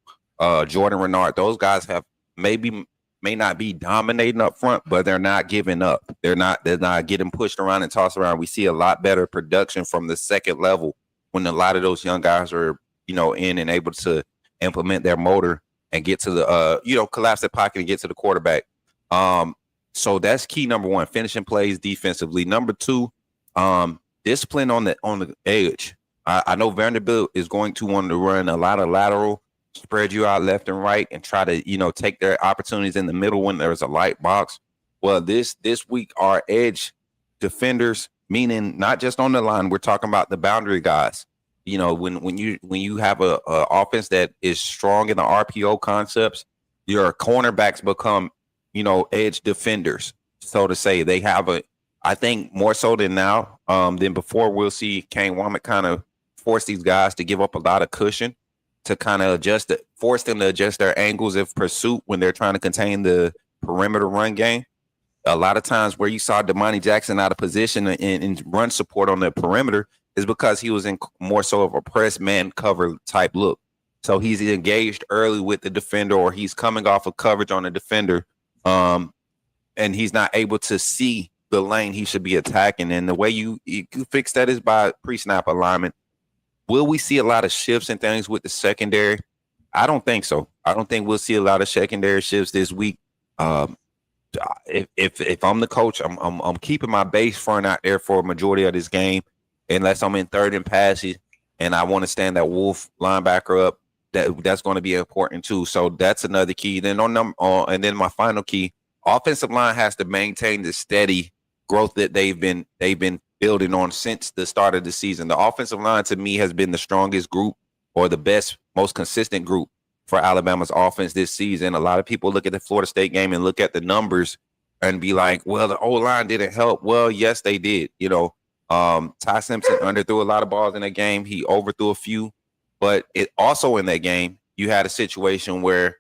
Jordan Renard. Those guys may not be dominating up front, but they're not giving up. They're not getting pushed around and tossed around. We see a lot better production from the second level when a lot of those young guys are, in and able to implement their motor and get to the, collapse the pocket and get to the quarterback. So that's key number 1, finishing plays defensively. Number 2, discipline on the edge. I know Vanderbilt is going to want to run a lot of lateral, spread you out left and right, and try to, take their opportunities in the middle when there's a light box. Well, this week, our edge defenders, meaning not just on the line, we're talking about the boundary guys. When you have a offense that is strong in the RPO concepts, your cornerbacks become, edge defenders, so to say. They have I think more so than now than before, we'll see Kane Womack kind of force these guys to give up a lot of cushion to kind of force them to adjust their angles of pursuit when they're trying to contain the perimeter run game. A lot of times where you saw Damani Jackson out of position in run support on the perimeter is because he was in more so of a press man cover type look. So he's engaged early with the defender, or he's coming off of coverage on the defender, and he's not able to see the lane he should be attacking. And the way you fix that is by pre-snap alignment. Will we see a lot of shifts and things with the secondary? I don't think so. I don't think we'll see a lot of secondary shifts this week. If I'm the coach, I'm keeping my base front out there for a majority of this game, unless I'm in third and passes and I want to stand that Wolf linebacker up. That's going to be important too. So that's another key. Then and then my final key, offensive line has to maintain the steady growth that they've been building on since the start of the season. The offensive line to me has been the strongest group, or the best, most consistent group for Alabama's offense this season. A lot of people look at the Florida State game and look at the numbers and be like, well, the O-line didn't help. Well, yes, they did. Ty Simpson underthrew a lot of balls in that game. He overthrew a few. But it also in that game, you had a situation where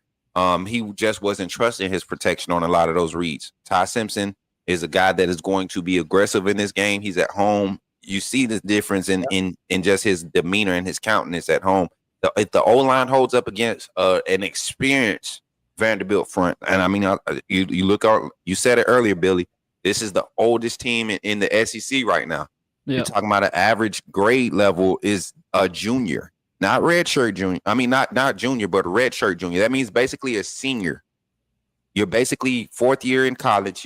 he just wasn't trusting his protection on a lot of those reads. Ty Simpson is a guy that is going to be aggressive in this game. He's at home. You see the difference in just his demeanor and his countenance at home. If the O-line holds up against an experienced Vanderbilt front, and I mean, you look out, you said it earlier, Billy, this is the oldest team in the SEC right now. Yep. You're talking about an average grade level is a junior. Not redshirt junior. I mean, not junior, but a redshirt junior. That means basically a senior. You're basically fourth year in college.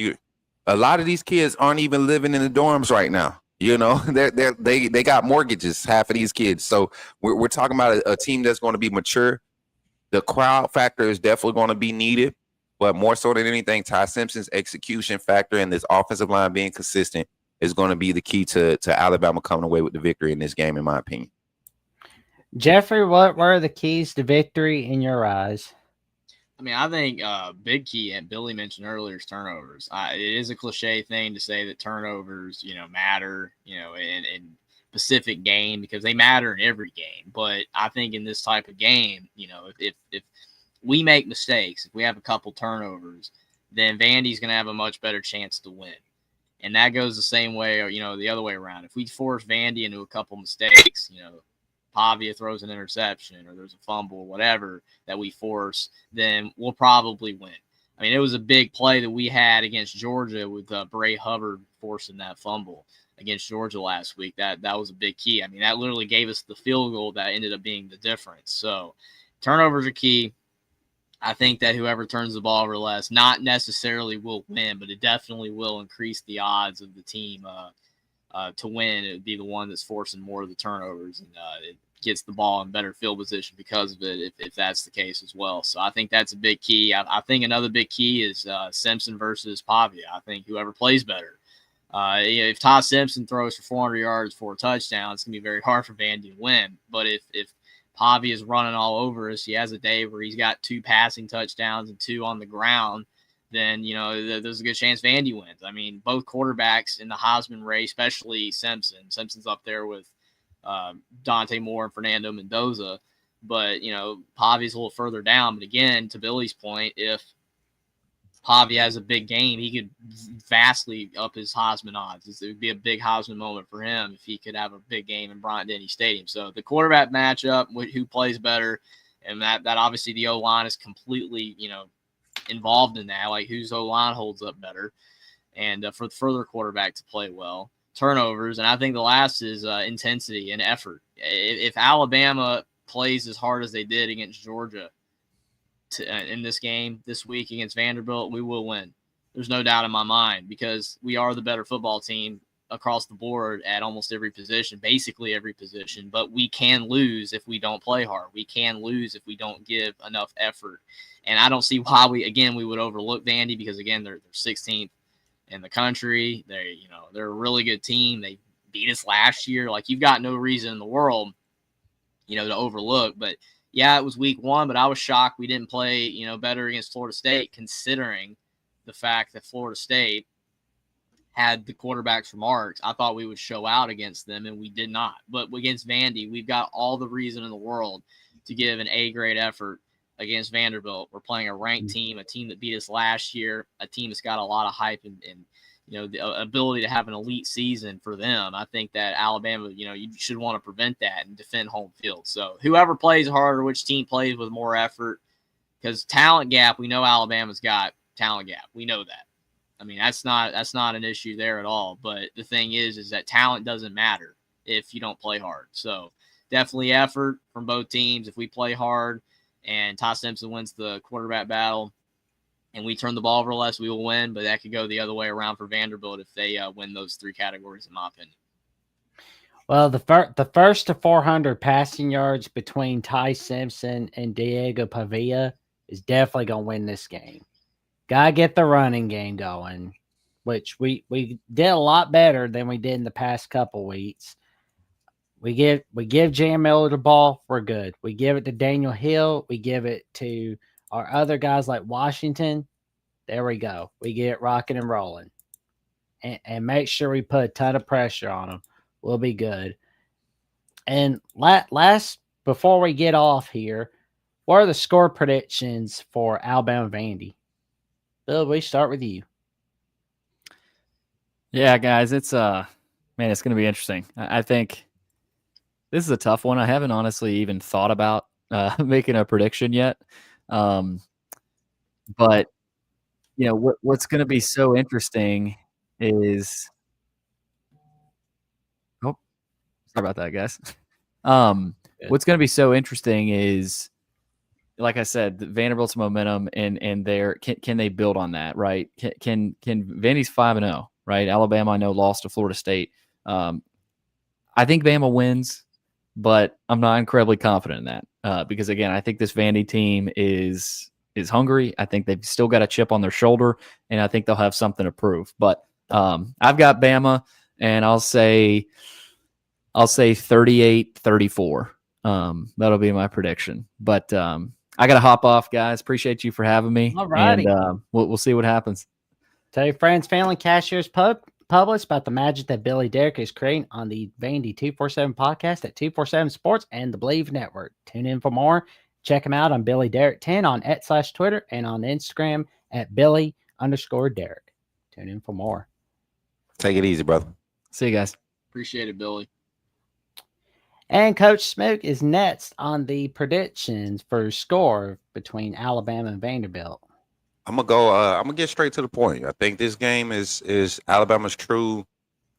A lot of these kids aren't even living in the dorms right now. You know, they got mortgages, half of these kids. So we're talking about a team that's going to be mature. The crowd factor is definitely going to be needed, but more so than anything, Ty Simpson's execution factor and this offensive line being consistent is going to be the key to Alabama coming away with the victory in this game, in my opinion. Jeffrey, what were the keys to victory in your eyes? I mean, I think big key, and Billy mentioned earlier, is turnovers. It is a cliche thing to say that turnovers, matter, in specific game, because they matter in every game. But I think in this type of game, if we make mistakes, if we have a couple turnovers, then Vandy's going to have a much better chance to win. And that goes the same way, or, the other way around. If we force Vandy into a couple mistakes, Pavia throws an interception or there's a fumble or whatever that we force, then we'll probably win. I mean, it was a big play that we had against Georgia with Bray Hubbard forcing that fumble against Georgia last week. That was a big key. I mean, that literally gave us the field goal that ended up being the difference. So turnovers are key. I think that whoever turns the ball over less, not necessarily will win, but it definitely will increase the odds of the team to win. It would be the one that's forcing more of the turnovers, and it gets the ball in better field position because of it, if that's the case as well. So I think that's a big key. I think another big key is Simpson versus Pavia. I think whoever plays better. If Todd Simpson throws for 400 yards for a touchdown, it's going to be very hard for Vandy to win. But if Pavia is running all over us, he has a day where he's got 2 passing touchdowns and 2 on the ground, then, there's a good chance Vandy wins. I mean, both quarterbacks in the Heisman race, especially Simpson. Simpson's up there with Dante Moore and Fernando Mendoza. But, Pavia's a little further down. But again, to Billy's point, if Pavia has a big game, he could vastly up his Heisman odds. It would be a big Heisman moment for him if he could have a big game in Bryant-Denny Stadium. So the quarterback matchup, who plays better, and that obviously the O-line is completely, involved in that. Like, whose O-line holds up better, and for the further quarterback to play well. Turnovers, and I think the last is intensity and effort. If Alabama plays as hard as they did against Georgia in this game this week against Vanderbilt, we will win. There's no doubt in my mind, because we are the better football team across the board at almost every position, basically every position. But we can lose if we don't play hard. We can lose if we don't give enough effort. And I don't see why we would overlook Vandy, because again, they're 16th in the country. They're a really good team. They beat us last year. Like, you've got no reason in the world, to overlook. But yeah, it was week 1, but I was shocked we didn't play, better against Florida State, considering the fact that Florida State had the quarterbacks from Arks. I thought we would show out against them, and we did not. But against Vandy, we've got all the reason in the world to give an A-grade effort against Vanderbilt. We're playing a ranked team, a team that beat us last year, a team that's got a lot of hype and the ability to have an elite season for them. I think that Alabama, you should want to prevent that and defend home field. So whoever plays harder, which team plays with more effort, because talent gap, we know Alabama's got talent gap. We know that. I mean, that's not an issue there at all. But the thing is that talent doesn't matter if you don't play hard. So definitely effort from both teams. If we play hard and Ty Simpson wins the quarterback battle and we turn the ball over less, we will win. But that could go the other way around for Vanderbilt if they win those 3 categories, in my opinion. Well, the first to 400 passing yards between Ty Simpson and Diego Pavia is definitely going to win this game. Got to get the running game going, which we did a lot better than we did in the past couple weeks. We give Jam Miller the ball, we're good. We give it to Daniel Hill, we give it to our other guys like Washington. There we go. We get it rocking and rolling. And make sure we put a ton of pressure on them. We'll be good. And last, before we get off here, what are the score predictions for Alabama Vandy? Bill, we start with you. Yeah, guys, it's going to be interesting. I think this is a tough one. I haven't honestly even thought about making a prediction yet. But what's going to be so interesting is, sorry about that, guys. What's going to be so interesting is like I said, Vanderbilt's momentum and their can they build on that, right? Can Vandy's 5-0, right? Alabama, I know, lost to Florida State. I think Bama wins, but I'm not incredibly confident in that because, again, I think this Vandy team is hungry. I think they've still got a chip on their shoulder, and I think they'll have something to prove. But I've got Bama, and I'll say 38-34. That'll be my prediction. But I got to hop off, guys. Appreciate you for having me. All righty. And we'll see what happens. Tell your friends, family, cashiers, publish about the magic that Billy Derrick is creating on the Vandy 247 podcast at 247 Sports and the Believe Network. Tune in for more. Check him out on Billy Derrick 10 on @/Twitter and on Instagram at Billy_Derrick. Tune in for more. Take it easy, brother. See you guys. Appreciate it, Billy. And Coach Smoke is next on the predictions for score between Alabama and Vanderbilt. I'm gonna get straight to the point. I think this game is Alabama's true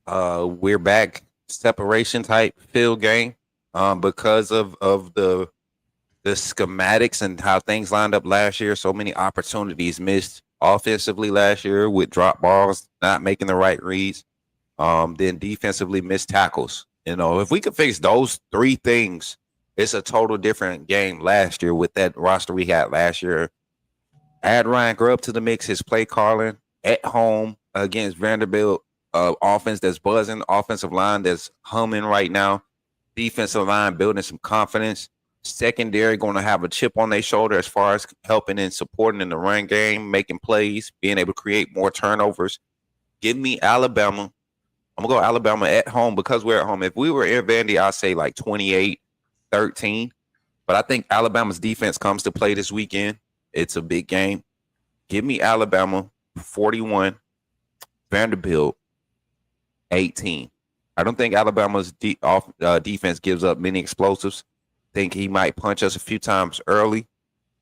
we're back separation type field game because of the schematics and how things lined up last year. So many opportunities missed offensively last year with drop balls, not making the right reads. Then defensively missed tackles. If we could fix those three things, it's a total different game last year with that roster we had last year. Add Ryan Grubb to the mix, his play calling at home against Vanderbilt, offense that's buzzing, offensive line that's humming right now, defensive line building some confidence, secondary going to have a chip on their shoulder as far as helping and supporting in the run game, making plays, being able to create more turnovers. Give me Alabama. I'm going to go Alabama at home because we're at home. If we were in Vandy, I'd say like 28-13. But I think Alabama's defense comes to play this weekend. It's a big game. Give me Alabama 41, Vanderbilt 18. I don't think Alabama's defense gives up many explosives. Think he might punch us a few times early,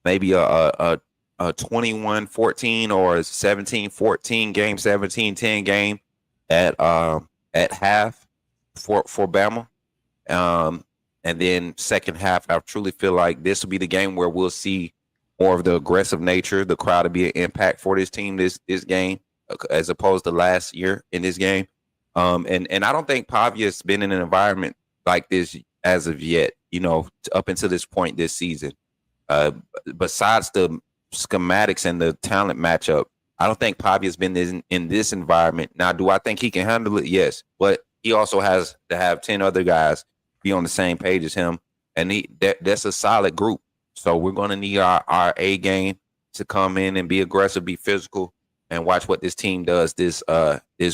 maybe a 21-14 or a 17-14 game, 17-10 game at half for Bama. And then second half, I truly feel like this will be the game where we'll see more of the aggressive nature. The crowd will be an impact for this team this game as opposed to last year in this game. And I don't think Pavia's been in an environment like this as of yet, up until this point this season. Besides the schematics and the talent matchup, I don't think Pavia's been in this environment. Now, do I think he can handle it? Yes. But he also has to have 10 other guys be on the same page as him. And that's a solid group. So we're going to need our A game to come in and be aggressive, be physical, and watch what this team does this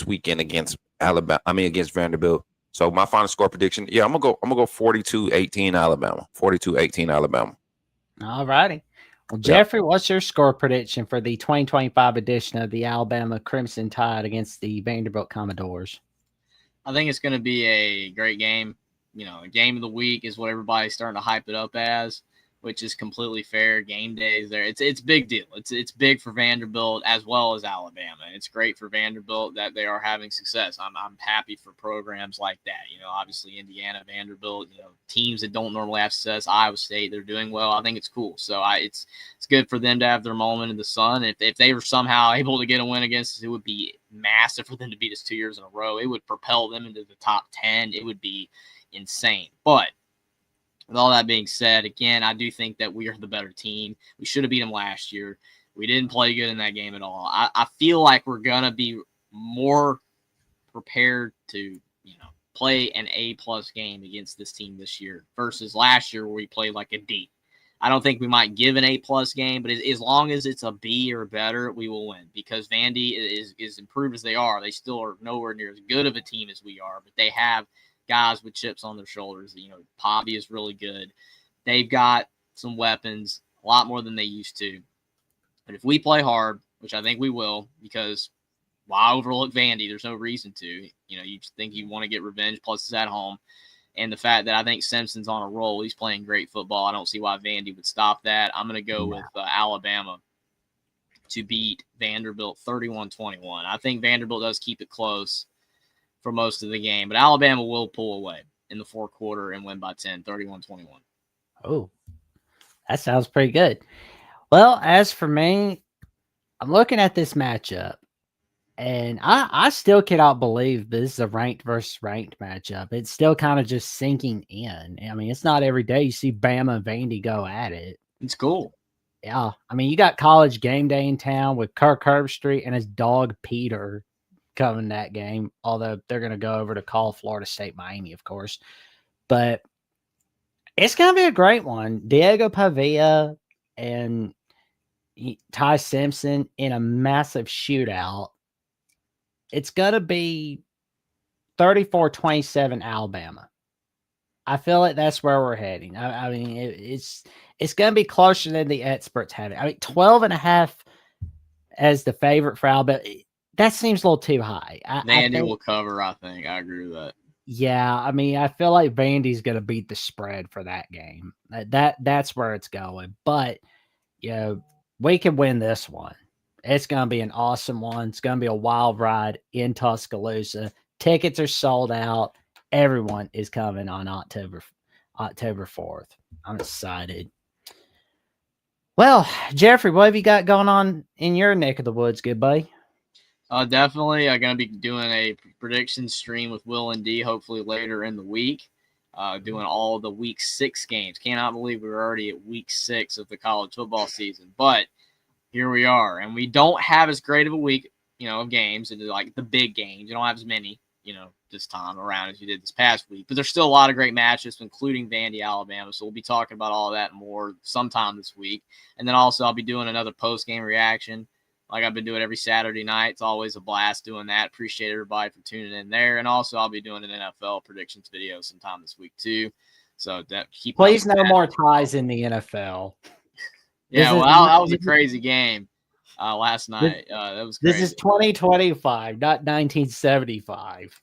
weekend against against Vanderbilt. So my final score prediction, I'm gonna go 42-18 Alabama. 42-18 Alabama. All righty. Well, Jeffrey, what's your score prediction for the 2025 edition of the Alabama Crimson Tide against the Vanderbilt Commodores? I think it's going to be a great game. A game of the week is what everybody's starting to hype it up as, which is completely fair. Game days there. It's a big deal. It's big for Vanderbilt as well as Alabama. It's great for Vanderbilt that they are having success. I'm happy for programs like that. Obviously Indiana, Vanderbilt, teams that don't normally have success, Iowa State, they're doing well. I think it's cool. So it's good for them to have their moment in the sun. If they were somehow able to get a win against us, it would be massive for them to beat us 2 years in a row. It would propel them into the top 10. It would be insane. But with all that being said, again, I do think that we are the better team. We should have beat them last year. We didn't play good in that game at all. I feel like we're going to be more prepared to, play an A-plus game against this team this year versus last year where we played like a D. I don't think we might give an A-plus game, but as long as it's a B or better, we will win because Vandy is improved as they are. They still are nowhere near as good of a team as we are, but they have guys with chips on their shoulders. Pavi is really good. They've got some weapons, a lot more than they used to. But if we play hard, which I think we will, because why overlook Vandy? There's no reason to. You think you want to get revenge, plus it's at home. And the fact that I think Simpson's on a roll, he's playing great football. I don't see why Vandy would stop that. I'm going to go with Alabama to beat Vanderbilt 31-21. I think Vanderbilt does keep it close for most of the game, but Alabama will pull away in the fourth quarter and win by 10, 31-21. Oh, That sounds pretty good. Well, as for me, I'm looking at this matchup, and I still cannot believe this is a ranked versus ranked matchup. It's still kind of just sinking in. I mean, it's not every day you see Bama and Vandy go at it. It's cool. Yeah, I mean, you got College Game Day in town with Kirk Herbstreit and his dog Peter coming that game. Although they're going to go over to call Florida State Miami, of course, but it's going to be a great one. Diego Pavia and Ty Simpson in a massive shootout. It's going to be 34-27 Alabama. I feel like that's where we're heading. I mean, it's going to be closer than the experts have it. I mean, 12.5 as the favorite for Alabama. That seems a little too high. Vandy will cover, I think. I agree with that. Yeah, I mean, I feel like Vandy's going to beat the spread for that game. That's where it's going. But, we can win this one. It's going to be an awesome one. It's going to be a wild ride in Tuscaloosa. Tickets are sold out. Everyone is coming on October 4th. I'm excited. Well, Jeffrey, what have you got going on in your neck of the woods, good buddy? Definitely. I'm going to be doing a prediction stream with Will and D hopefully later in the week, doing all the week 6 games. Cannot believe we're already at week 6 of the college football season, but here we are. And we don't have as great of a week, of games, like the big games. You don't have as many, this time around as you did this past week. But there's still a lot of great matchups, including Vandy, Alabama. So we'll be talking about all of that more sometime this week. And then also I'll be doing another post-game reaction like I've been doing every Saturday night. It's always a blast doing that. Appreciate everybody for tuning in there. And also I'll be doing an NFL predictions video sometime this week too. So keep please no more ties in the NFL. Yeah, that was a crazy game last night. That was crazy. This is 2025, not 1975.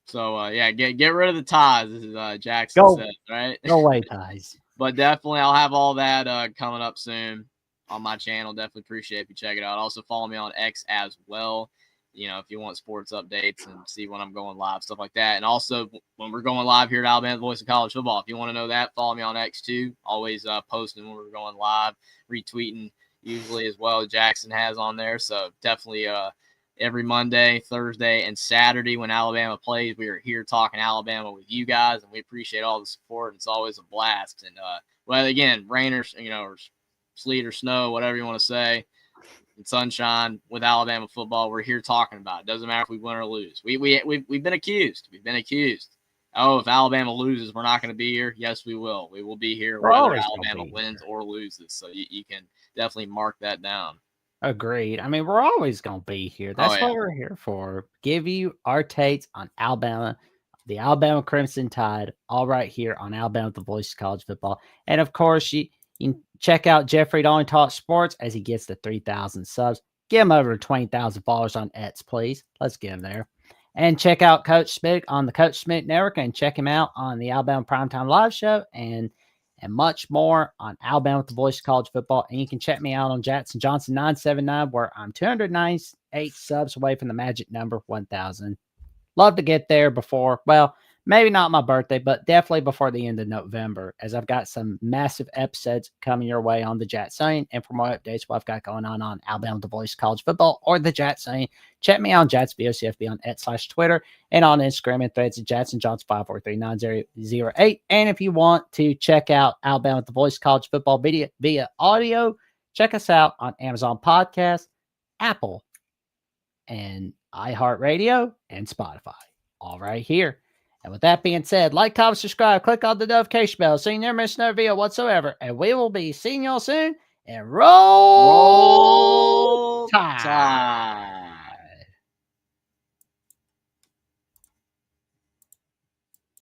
So get rid of the ties. This is Jackson said, right? Go away, ties. But definitely, I'll have all that coming up soon on my channel. Definitely appreciate if you check it out. Also follow me on X as well. If you want sports updates and see when I'm going live, stuff like that. And also when we're going live here at Alabama, the Voice of College Football. If you want to know that, follow me on X too. Always posting when we're going live, retweeting usually as well. Jackson has on there. So definitely every Monday, Thursday, and Saturday when Alabama plays, we are here talking Alabama with you guys, and we appreciate all the support. And it's always a blast. And well, again, rain or or sleet or snow, whatever you want to say, and sunshine with Alabama football, we're here talking about it. Doesn't matter if we win or lose. We've been accused. We've been accused. Oh, if Alabama loses, we're not going to be here. Yes, we will. We will be here whether Alabama wins or loses. So you can definitely mark that down. Agreed. I mean, we're always going to be here. That's what we're here for. Give you our takes on Alabama, the Alabama Crimson Tide, all right here on Alabama, the Voice of College Football. And, of course, you can check out Jeffrey Only Talk Sports as he gets to 3,000 subs. Get him over 20,000 followers on X, please. Let's get him there. And check out Coach Smith on the Coach Smith Network, and check him out on the Alabama Primetime Live Show and much more on Alabama with the Voice of College Football. And you can check me out on Jackson Johnson 979, where I'm 298 subs away from the magic number 1,000. Love to get there before, well, maybe not my birthday, but definitely before the end of November, as I've got some massive episodes coming your way on the Jackson. And for more updates, what I've got going on Alabama, the Voice of College Football, or the Jackson, check me out on Jats VOCFB on X/Twitter and on Instagram and threads at Jackson Johnson 5439008. And if you want to check out Alabama, the Voice of College Football video via audio, check us out on Amazon Podcast, Apple, and iHeartRadio, and Spotify. All right here. And with that being said, like, comment, subscribe, click on the notification bell so you never miss another video whatsoever. And we will be seeing y'all soon. And roll